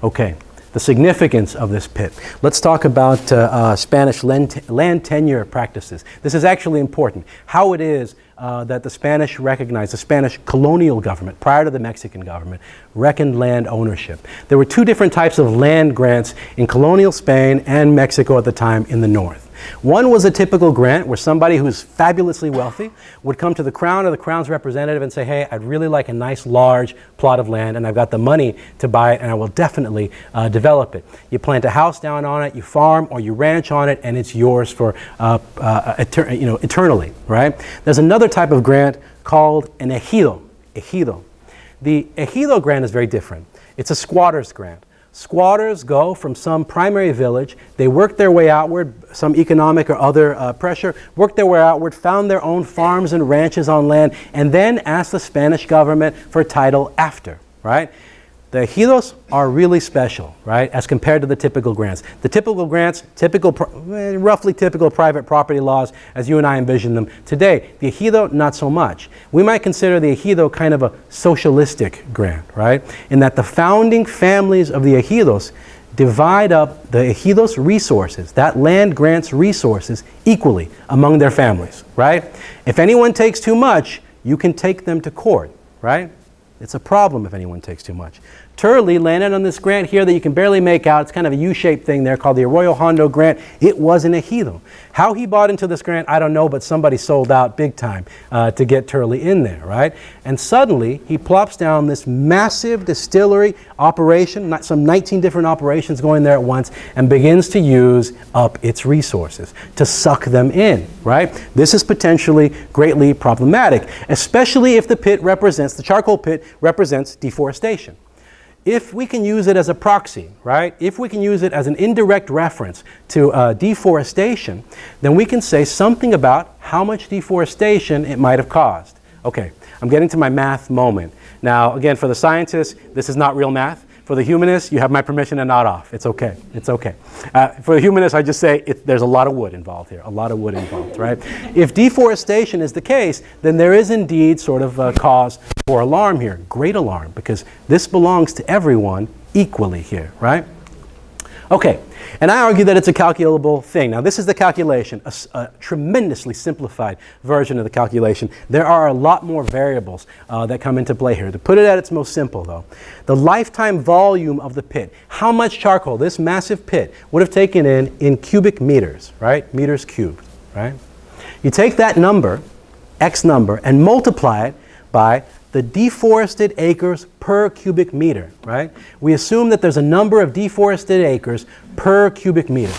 Okay. The significance of this pit. Let's talk about Spanish land tenure practices. This is actually important. How it is that the Spanish recognized, the Spanish colonial government, prior to the Mexican government, reckoned land ownership. There were two different types of land grants in colonial Spain and Mexico at the time in the north. One was a typical grant where somebody who's fabulously wealthy would come to the crown or the crown's representative and say, hey, I'd really like a nice large plot of land and I've got the money to buy it and I will definitely develop it. You plant a house down on it, you farm or you ranch on it, and it's yours for eternally, right? There's another type of grant called an ejido. Ejido. The ejido grant is very different. It's a squatter's grant. Squatters go from some primary village, they work their way outward, some economic or other pressure, work their way outward, found their own farms and ranches on land, and then ask the Spanish government for title after, right? The ejidos are really special, right, as compared to the typical grants. The typical grants, roughly typical private property laws as you and I envision them today. The ejido, not so much. We might consider the ejido kind of a socialistic grant, right, in that the founding families of the ejidos divide up the ejidos' resources, that land grants resources, equally among their families, right? If anyone takes too much, you can take them to court, right? It's a problem if anyone takes too much. Turley landed on this grant here that you can barely make out. It's kind of a U-shaped thing there called the Arroyo Hondo grant. It was an ejido. How he bought into this grant, I don't know, but somebody sold out big time to get Turley in there, right? And suddenly, he plops down this massive distillery operation, some 19 different operations going there at once, and begins to use up its resources, to suck them in, right? This is potentially greatly problematic, especially if the charcoal pit represents deforestation. If we can use it as a proxy, right? If we can use it as an indirect reference to deforestation, then we can say something about how much deforestation it might have caused. Okay, I'm getting to my math moment. Now, again, for the scientists, this is not real math. For the humanists, you have my permission to nod off. It's okay. It's okay. For the humanists, I just say there's a lot of wood involved here. A lot of wood involved, right? If deforestation is the case, then there is indeed sort of a cause for alarm here. Great alarm, because this belongs to everyone equally here, right? Okay. And I argue that it's a calculable thing. Now, this is the calculation, a tremendously simplified version of the calculation. There are a lot more variables that come into play here. To put it at its most simple, though, the lifetime volume of the pit, how much charcoal this massive pit would have taken in cubic meters, right? Meters cubed, right? You take that number, X number, and multiply it by the deforested acres per cubic meter, right? We assume that there's a number of deforested acres per cubic meter.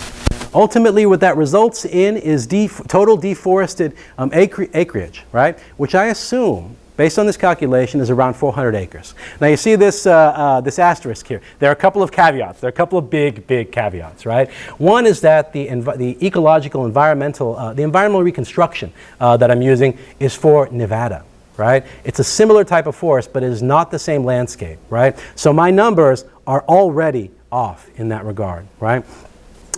Ultimately, what that results in is total deforested acreage, right? Which I assume, based on this calculation, is around 400 acres. Now you see this, this asterisk here. There are a couple of caveats. There are a couple of big caveats, right? One is that the ecological, environmental, the environmental reconstruction that I'm using is for Nevada. Right? It's a similar type of forest, but it is not the same landscape, right? So my numbers are already off in that regard, right?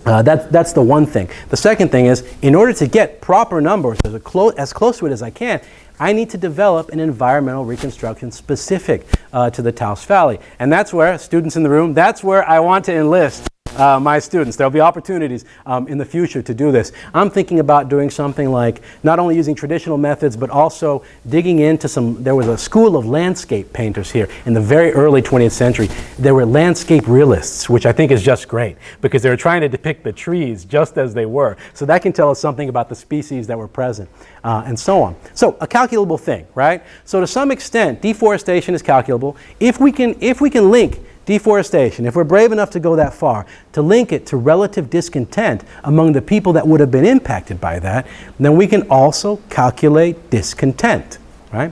That's the one thing. The second thing is, in order to get proper numbers as close to it as I can, I need to develop an environmental reconstruction specific to the Taos Valley. And that's where, students in the room, that's where I want to enlist my students. There'll be opportunities in the future to do this. I'm thinking about doing something like not only using traditional methods, but also digging into there was a school of landscape painters here in the very early 20th century. There were landscape realists, which I think is just great because they were trying to depict the trees just as they were. So that can tell us something about the species that were present and so on. So a calculable thing, right? So to some extent, deforestation is calculable. If we can link deforestation, if we're brave enough to go that far, to link it to relative discontent among the people that would have been impacted by that, then we can also calculate discontent, right?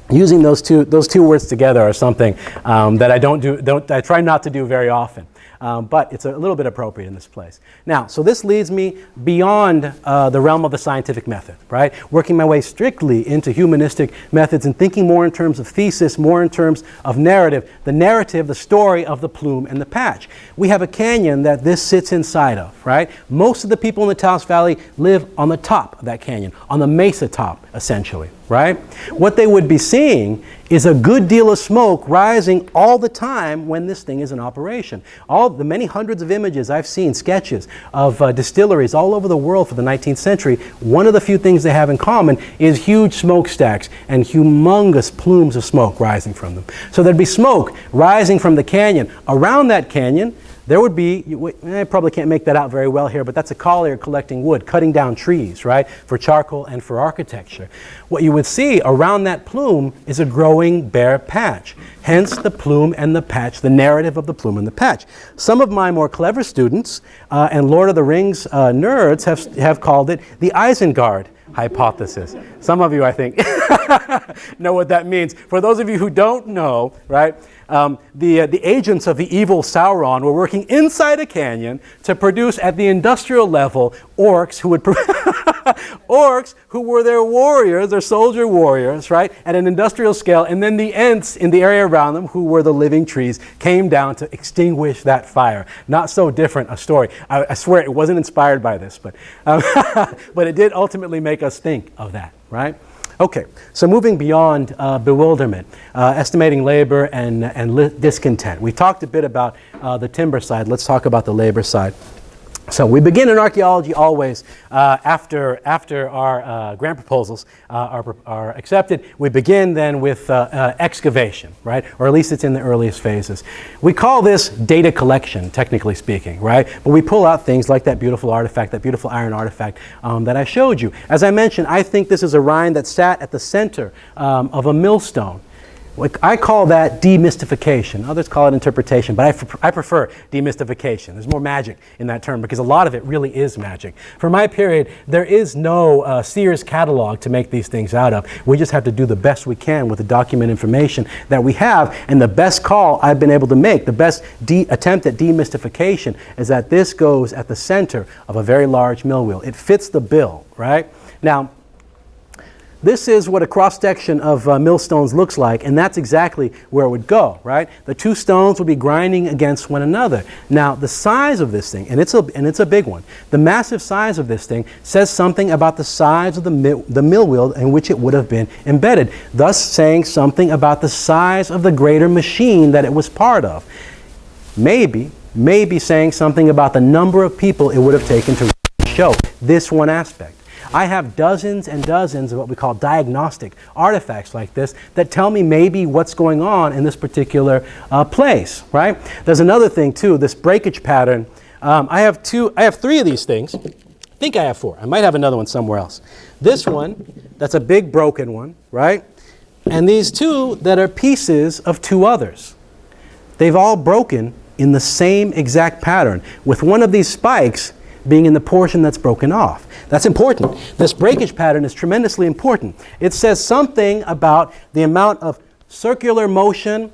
Using those two words together are something that I try not to do very often. But it's a little bit appropriate in this place. Now, so this leads me beyond the realm of the scientific method, right? Working my way strictly into humanistic methods and thinking more in terms of thesis, more in terms of narrative. The narrative, the story of the plume and the patch. We have a canyon that this sits inside of, right? Most of the people in the Taos Valley live on the top of that canyon, on the mesa top, essentially, right? What they would be seeing is a good deal of smoke rising all the time when this thing is in operation. All the many hundreds of images I've seen, sketches of distilleries all over the world for the 19th century, one of the few things they have in common is huge smokestacks and humongous plumes of smoke rising from them. So there'd be smoke rising from the canyon. Around that canyon, there would be, I probably can't make that out very well here, but that's a collier collecting wood, cutting down trees, right, for charcoal and for architecture. What you would see around that plume is a growing bare patch. Hence the plume and the patch, the narrative of the plume and the patch. Some of my more clever students and Lord of the Rings nerds have called it the Isengard hypothesis. Some of you, I think, know what that means. For those of you who don't know, right, the agents of the evil Sauron were working inside a canyon to produce at the industrial level orcs who would orcs who were their warriors, their soldier warriors, right, at an industrial scale, and then the Ents in the area around them, who were the living trees, came down to extinguish that fire. Not so different a story. I swear it wasn't inspired by this, but but it did ultimately make us think of that, right? Okay, so moving beyond bewilderment, estimating labor and discontent. We talked a bit about the timber side. Let's talk about the labor side. So we begin in archaeology always after our grant proposals are accepted. We begin then with excavation, right? Or at least it's in the earliest phases. We call this data collection, technically speaking, right? But we pull out things like that beautiful artifact, that beautiful iron artifact that I showed you. As I mentioned, I think this is a rind that sat at the center of a millstone. I call that demystification. Others call it interpretation, but I prefer demystification. There's more magic in that term because a lot of it really is magic. For my period, there is no Sears catalog to make these things out of. We just have to do the best we can with the document information that we have, and the best call I've been able to make, the best attempt at demystification is that this goes at the center of a very large mill wheel. It fits the bill, right? Now, this is what a cross-section of millstones looks like, and that's exactly where it would go, right? The two stones would be grinding against one another. Now, the size of this thing, and it's a big one, the massive size of this thing says something about the size of the mill wheel in which it would have been embedded, thus saying something about the size of the greater machine that it was part of. Maybe may be saying something about the number of people it would have taken to show this one aspect. I have dozens and dozens of what we call diagnostic artifacts like this that tell me maybe what's going on in this particular place, right? There's another thing too, this breakage pattern. I have 3 of these things. I think I have 4. I might have another one somewhere else. This one, that's a big broken one, right? And these 2 that are pieces of 2 others. They've all broken in the same exact pattern, with one of these spikes being in the portion that's broken off. That's important. This breakage pattern is tremendously important. It says something about the amount of circular motion.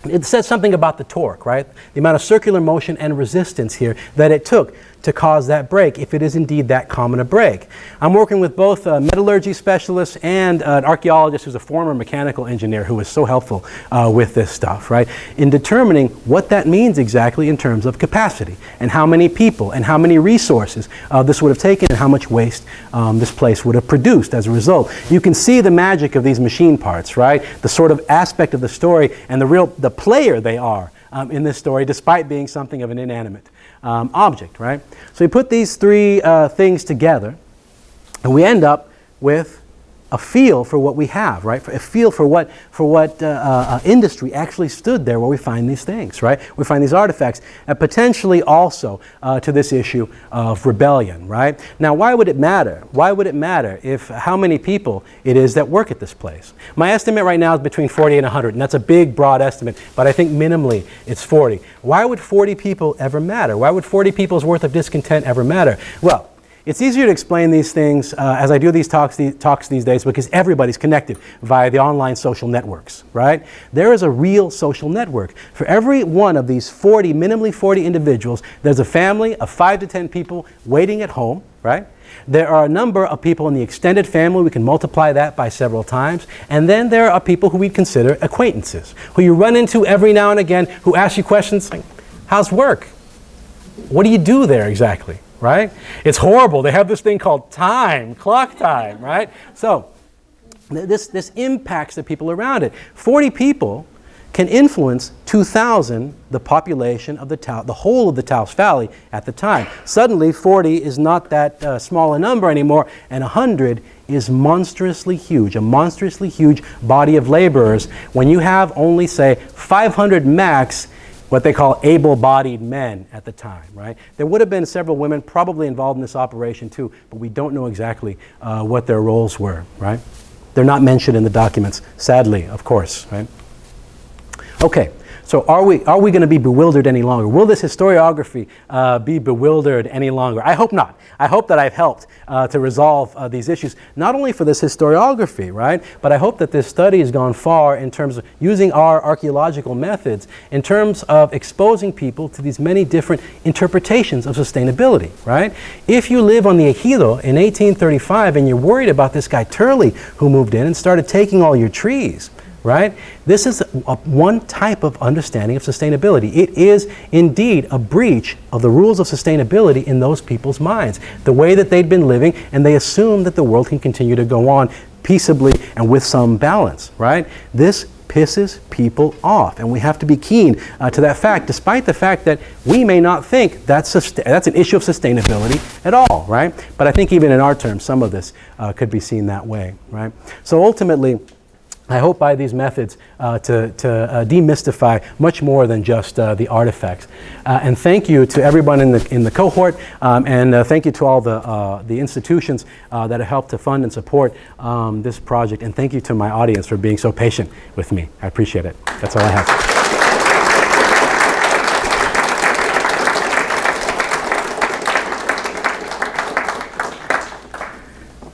It says something about the torque, right? The amount of circular motion and resistance here that it took to cause that break, if it is indeed that common a break. I'm working with both a metallurgy specialist and an archaeologist who's a former mechanical engineer who was so helpful with this stuff, right? In determining what that means exactly in terms of capacity and how many people and how many resources this would have taken and how much waste this place would have produced as a result. You can see the magic of these machine parts, right? The sort of aspect of the story and the player they are in this story, despite being something of an inanimate object, right? So we put these 3 things together, and we end up with a feel for what we have, right? A feel for what industry actually stood there where we find these things, right? We find these artifacts, and potentially also to this issue of rebellion, right? Now, why would it matter? Why would it matter if how many people it is that work at this place? My estimate right now is between 40 and 100, and that's a big, broad estimate, but I think minimally it's 40. Why would 40 people ever matter? Why would 40 people's worth of discontent ever matter? Well, it's easier to explain these things as I do these talks these days because everybody's connected via the online social networks, right? There is a real social network. For every one of these 40, minimally 40 individuals, there's a family of 5 to 10 people waiting at home, right? There are a number of people in the extended family. We can multiply that by several times. And then there are people who we consider acquaintances, who you run into every now and again, who ask you questions like, how's work? What do you do there exactly? Right? It's horrible. They have this thing called time, clock time, right? So this impacts the people around it. 40 people can influence 2,000, the population of the whole of the Taos Valley at the time. Suddenly, 40 is not that small a number anymore, and 100 is monstrously huge, a monstrously huge body of laborers. When you have only, say, 500 max, what they call able-bodied men at the time, right? There would have been several women probably involved in this operation too, but we don't know exactly what their roles were, right? They're not mentioned in the documents, sadly, of course, right? Okay, so are we going to be bewildered any longer? Will this historiography be bewildered any longer? I hope not. I hope that I've helped to resolve these issues, not only for this historiography, right, but I hope that this study has gone far in terms of using our archaeological methods in terms of exposing people to these many different interpretations of sustainability, right? If you live on the Ejido in 1835 and you're worried about this guy Turley who moved in and started taking all your trees, right? This is one type of understanding of sustainability. It is indeed a breach of the rules of sustainability in those people's minds, the way that they'd been living, and they assume that the world can continue to go on peaceably and with some balance, right? This pisses people off, and we have to be keen to that fact, despite the fact that we may not think that's an issue of sustainability at all, right? But I think even in our terms, some of this could be seen that way, right? So ultimately, I hope by these methods to demystify much more than just the artifacts. And thank you to everyone in the cohort, and thank you to all the institutions that have helped to fund and support this project. And thank you to my audience for being so patient with me. I appreciate it. That's all I have.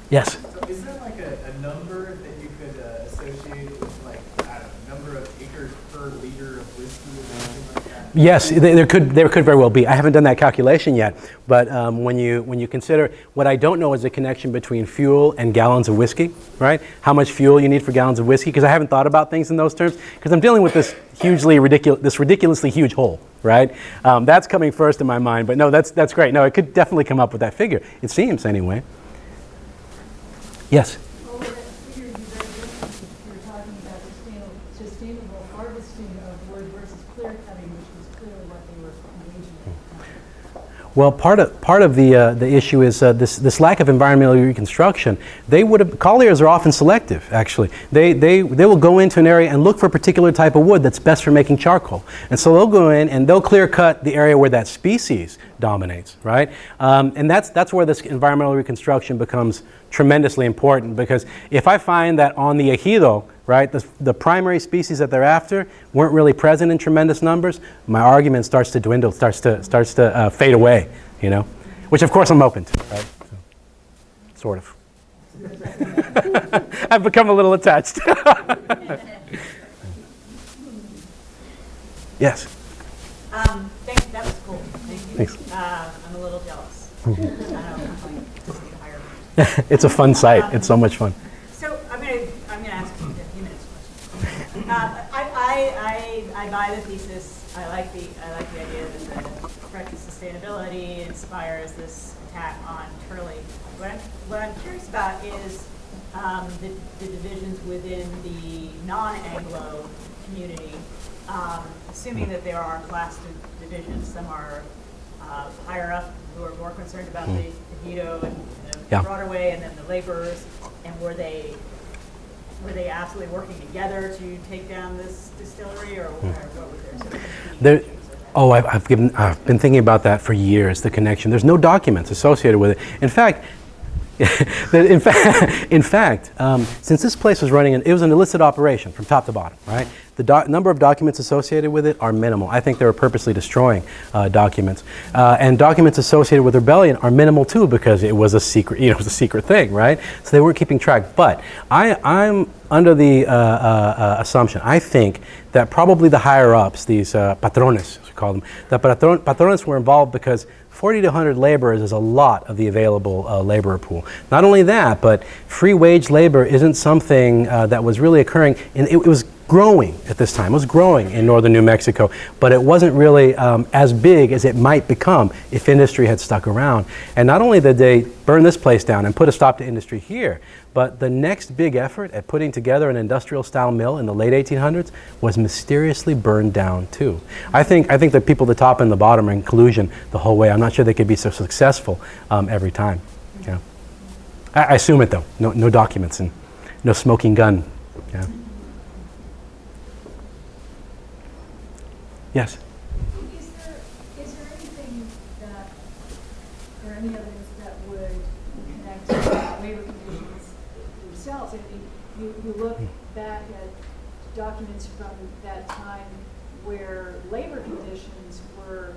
Yes? Is there like a number that you could associate with, like, I don't know, number of acres per liter of whiskey or something like that? Yes, there could very well be. I haven't done that calculation yet, but when you consider what I don't know is the connection between fuel and gallons of whiskey, right? How much fuel you need for gallons of whiskey, because I haven't thought about things in those terms, because I'm dealing with this ridiculously huge hole, right? That's coming first in my mind, but no, that's great. No, it could definitely come up with that figure. It seems anyway. Yes. Well, that figure is very different if you're talking about sustainable harvesting of wood versus clear cutting, which was clearly what they were Well, part of the issue is this lack of environmental reconstruction. Colliers are often selective. Actually, they will go into an area and look for a particular type of wood that's best for making charcoal, and so they'll go in and they'll clear cut the area where that species dominates, right? And that's where this environmental reconstruction becomes tremendously important, because if I find that on the ejido, right, the primary species that they're after weren't really present in tremendous numbers, my argument starts to dwindle, starts to fade away, you know, which of course I'm open to, right? So, sort of. I've become a little attached. Yes. Thanks, that was cool. Thank you. Thanks. I'm a little jealous. I don't complain. Just need to hire me. It's a fun site. It's so much fun. So I'm gonna ask you a few minutes question. I buy the thesis. I like the idea that the threat to sustainability inspires this attack on Turley. What I'm curious about is the divisions within the non-Anglo community. Assuming that there are class divisions, some are higher up who are more concerned about the ejido and the broader way, and then the laborers, and were they absolutely working together to take down this distillery, or what was their sort of There, I've been thinking about that for years, the connection. There's no documents associated with it. In fact, since this place was running, it was an illicit operation from top to bottom, right? The number of documents associated with it are minimal. I think they were purposely destroying documents. And documents associated with rebellion are minimal too, because it was a secret, it was a secret thing, right? So they weren't keeping track. But I'm under the assumption, I think, that probably the higher-ups, these patrones, as we call them, the patrones were involved because 40 to 100 laborers is a lot of the available laborer pool. Not only that, but free wage labor isn't something that was really occurring, and it was growing at this time. It was growing in northern New Mexico, but it wasn't really as big as it might become if industry had stuck around. And not only did they burn this place down and put a stop to industry here, but the next big effort at putting together an industrial style mill in the late 1800s was mysteriously burned down too. I think the people at the top and the bottom are in collusion the whole way. I'm not sure they could be so successful every time. Yeah. I assume it though. No documents and no smoking gun. Yeah. Yes. Is there anything that, or any evidence that would connect to labor conditions themselves? I mean, you look back at documents from that time where labor conditions were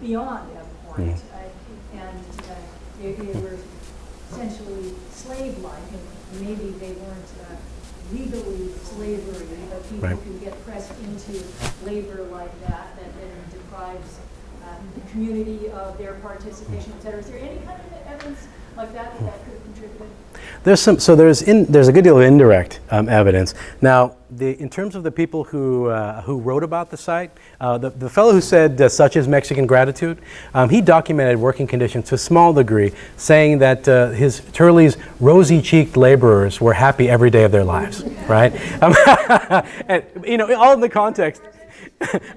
beyond abhorrent, and they were essentially slave-like, and maybe they weren't legally slavery, but people who get pressed into labor like that then deprives the community of their participation, et cetera. Is there any kind of evidence like that that could have contributed? There's a good deal of indirect evidence. Now, in terms of the people who wrote about the site, the fellow who said such is Mexican gratitude, he documented working conditions to a small degree, saying that his Turley's rosy-cheeked laborers were happy every day of their lives, right? And, all in the context.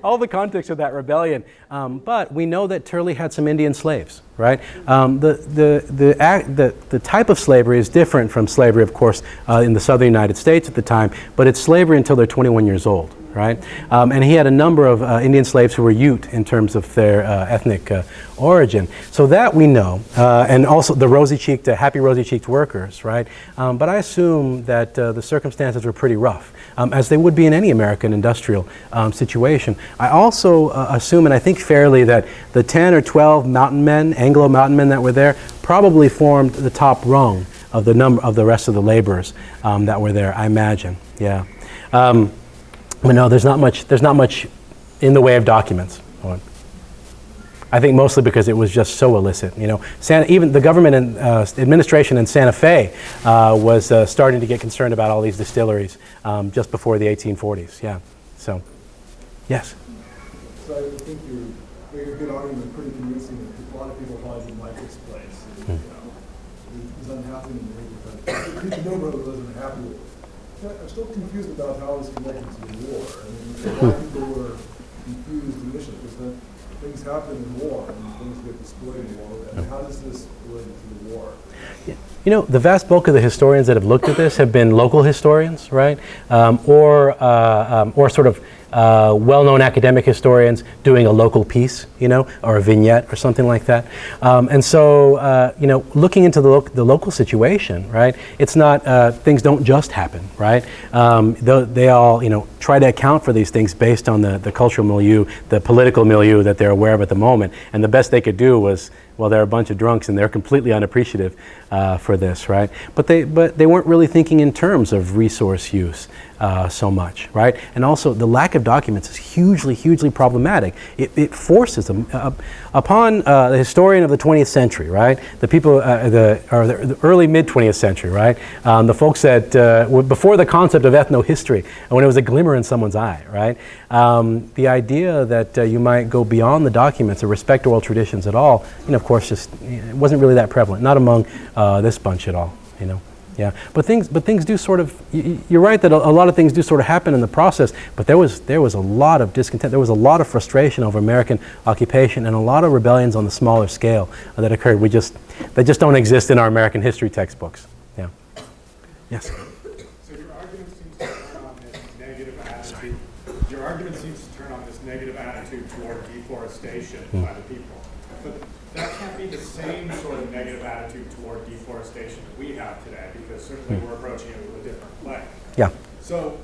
All the context of that rebellion, but we know that Turley had some Indian slaves, right? The type of slavery is different from slavery, of course, in the southern United States at the time, but it's slavery until they're 21 years old, right? And he had a number of Indian slaves who were Ute in terms of their ethnic origin. So that we know, and also the rosy-cheeked, happy rosy-cheeked workers, right? But I assume that the circumstances were pretty rough, as they would be in any American industrial situation. I also assume, and I think fairly, that the 10 or 12 mountain men, Anglo mountain men that were there, probably formed the top rung of the number of the rest of the laborers that were there, I imagine. Yeah. But no, there's not much in the way of documents. I think mostly because it was just so illicit. Even the government and administration in Santa Fe was starting to get concerned about all these distilleries just before the 1840s. Yeah. So, yes. So I think you made a good argument, pretty convincing. That a lot of people probably didn't like this place. And, it was unhappy in the neighborhood. People know brother wasn't happy with it. I'm still confused about how it was connected to the war. I mean, why people were confused initially, because things happen in war and things get destroyed in war. And how does this relate to the war? You know, the vast bulk of the historians that have looked at this have been local historians, right? Or sort of well-known academic historians doing a local piece, you know, or a vignette or something like that. And so, you know, looking into the local situation, right? It's not, things don't just happen, right? They all, you know, try to account for these things based on the cultural milieu, the political milieu that they're aware of at the moment. And the best they could do was, well, they're a bunch of drunks and they're completely unappreciative for this, right? But they weren't really thinking in terms of resource use so much, right? And also the lack of documents is hugely problematic. It forces them upon the historian of the 20th century, right? The people, the early mid-20th century, right? The folks that before the concept of ethnohistory, when it was a glimmer in someone's eye, right? The idea that you might go beyond the documents or respect oral traditions at all, you know, of course, just it wasn't really that prevalent. Not among this bunch at all, you know. Yeah, but things do sort of. You're right that a lot of things do sort of happen in the process. But there was a lot of discontent. There was a lot of frustration over American occupation, and a lot of rebellions on the smaller scale that occurred. They just don't exist in our American history textbooks. Yeah. Yes. So your argument seems to turn on this negative attitude. Your argument seems to turn on this negative attitude toward deforestation by the people. But that can't be the same sort of negative attitude toward deforestation that we have today, because certainly we're approaching it from a different way. Yeah. So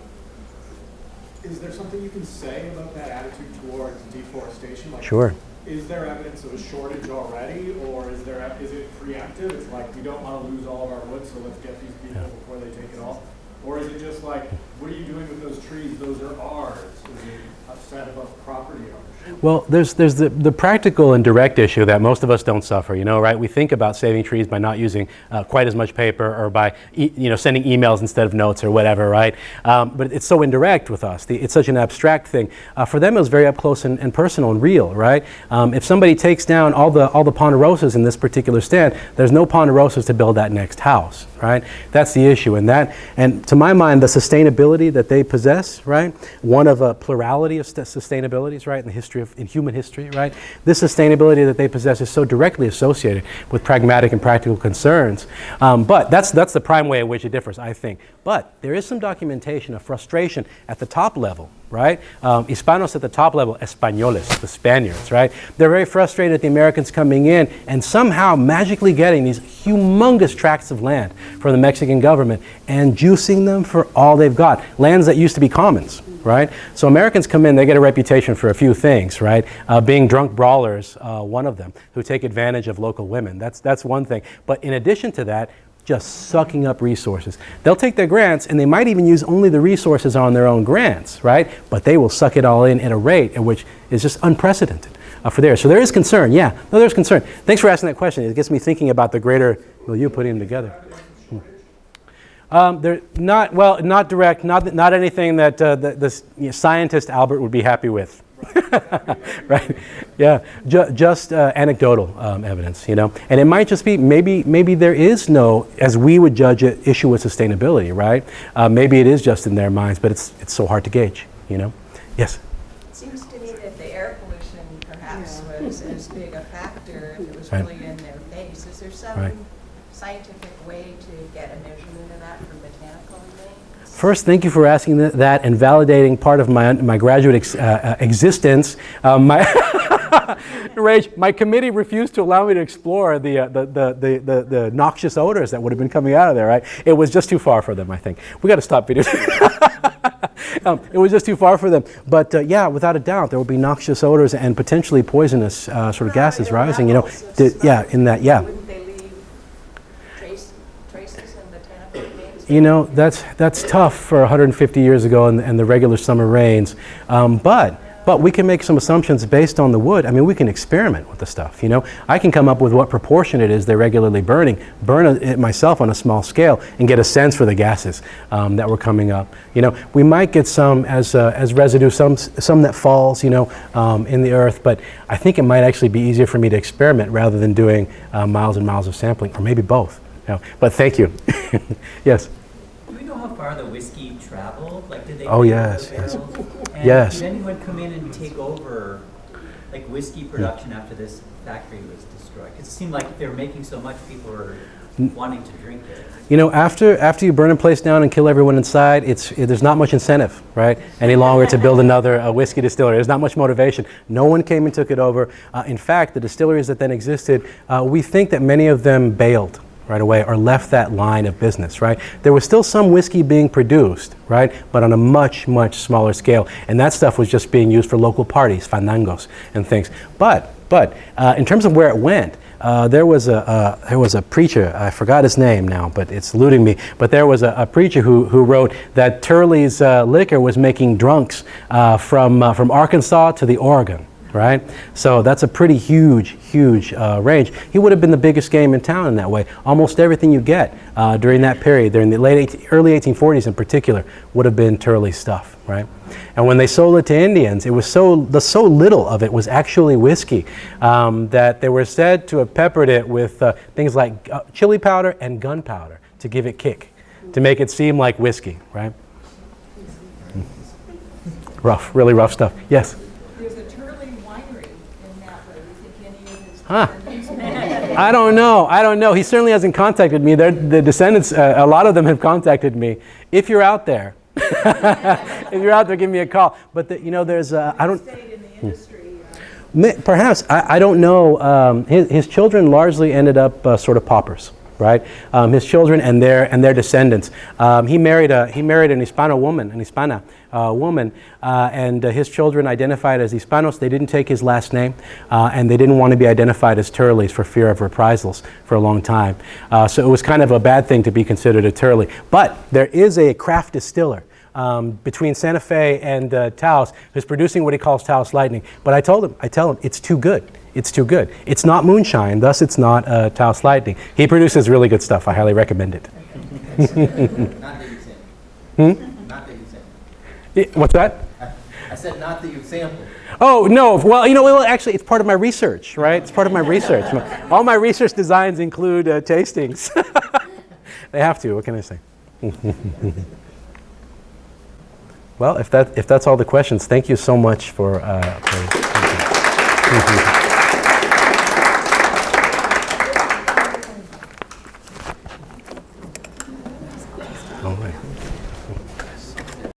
is there something you can say about that attitude towards deforestation? Like, Sure. is there evidence of a shortage already, or is it preemptive? It's like, we don't want to lose all of our wood, so let's get these people before they take it all. Or is it just like, what are you doing with those trees? Those are ours. Is it upset about property ownership? Well, there's the practical and direct issue that most of us don't suffer, you know, right? We think about saving trees by not using quite as much paper, or by sending emails instead of notes or whatever, right? But it's so indirect with us. It's such an abstract thing. For them, it was very up close and personal and real, right? If somebody takes down all the ponderosas in this particular stand, there's no ponderosas to build that next house, right? That's the issue, and to my mind, the sustainability that they possess, right? One of a plurality of sustainabilities, right, in human history, right? This sustainability that they possess is so directly associated with pragmatic and practical concerns. But that's the prime way in which it differs, I think. But there is some documentation of frustration at the top level, right? Hispanos at the top level, Españoles, the Spaniards, right? They're very frustrated at the Americans coming in and somehow magically getting these humongous tracts of land from the Mexican government and juicing them for all they've got. Lands that used to be commons, right? So Americans come in, they get a reputation for a few things, right? Being drunk brawlers, one of them, who take advantage of local women. That's one thing. But in addition to that, just sucking up resources. They'll take their grants, and they might even use only the resources on their own grants, right? But they will suck it all in at a rate at which is just unprecedented for there. So there is concern, yeah. No, there's concern. Thanks for asking that question. It gets me thinking about the greater milieu putting them together. They're not direct, not anything that the scientist Albert would be happy with. Right? Yeah, just anecdotal evidence, you know, and it might just be maybe there is no, as we would judge it, issue with sustainability, right? Maybe it is just in their minds, but it's so hard to gauge, you know. Yes. It seems to me that the air pollution perhaps was as big a factor if it was Right. really in their face. Is there some Right. scientific way to get a measurement of that from botanical remains? First, thank you for asking that and validating part of my graduate existence. My committee refused to allow me to explore the noxious odors that would have been coming out of there. Right? It was just too far for them. I think we got to stop video. It was just too far for them. But yeah, without a doubt, there will be noxious odors and potentially poisonous sort of gases rising. You know, yeah, in that, yeah. Wouldn't they leave traces in botanical remains? You know, that's tough for 150 years ago and the regular summer rains. But we can make some assumptions based on the wood. I mean, we can experiment with the stuff, you know. I can come up with what proportion it is they're regularly burn it myself on a small scale and get a sense for the gases that were coming up. You know, we might get some as residue, some that falls, you know, in the earth, but I think it might actually be easier for me to experiment rather than doing miles and miles of sampling, or maybe both. You know. But thank you. Yes. Do we know how far the whiskey traveled? Like, did they? Oh, yes, yes. And Yes. did anyone come in and take over like whiskey production after this factory was destroyed? Because it seemed like if they were making so much, people were wanting to drink it. You know, after you burn a place down and kill everyone inside, there's not much incentive, right, any longer to build another whiskey distillery. There's not much motivation. No one came and took it over. In fact, the distilleries that then existed, we think that many of them bailed right away or left that line of business, right? There was still some whiskey being produced, right, but on a much, much smaller scale. And that stuff was just being used for local parties, fandangos and things. But in terms of where it went, there was a preacher, I forgot his name now, but it's eluding me, but there was a preacher who wrote that Turley's liquor was making drunks from Arkansas to the Oregon, right? So that's a pretty huge range. He would have been the biggest game in town in that way. Almost everything you get during that period, during the early 1840s in particular, would have been Turley stuff, right? And when they sold it to Indians, it was so little of it was actually whiskey that they were said to have peppered it with things like chili powder and gunpowder to give it kick, to make it seem like whiskey, right? Rough, really rough stuff. Yes? There's a Turley winery in Napa. Do you think any of his Huh. descendants- I don't know. He certainly hasn't contacted me. The descendants, a lot of them have contacted me. If you're out there, if you're out there, give me a call. But there's I don't. stayed in the industry. Perhaps I don't know. His children largely ended up sort of paupers, right? His children and their descendants. He married an Hispana woman, and his children identified as Hispanos. They didn't take his last name, and they didn't want to be identified as Turleys for fear of reprisals for a long time. So it was kind of a bad thing to be considered a Turley. But there is a craft distiller between Santa Fe and Taos who's producing what he calls Taos Lightning. But I tell him, it's too good. It's too good. It's not moonshine, thus it's not Taos Lightning. He produces really good stuff. I highly recommend it. Not that you sampled. Not that you sampled. What's that? I said not that you sampled. Oh, no. Well, actually, it's part of my research, right? It's part of my research. All my research designs include tastings. They have to. What can I say? Well, if that's all the questions, thank you so much for all right.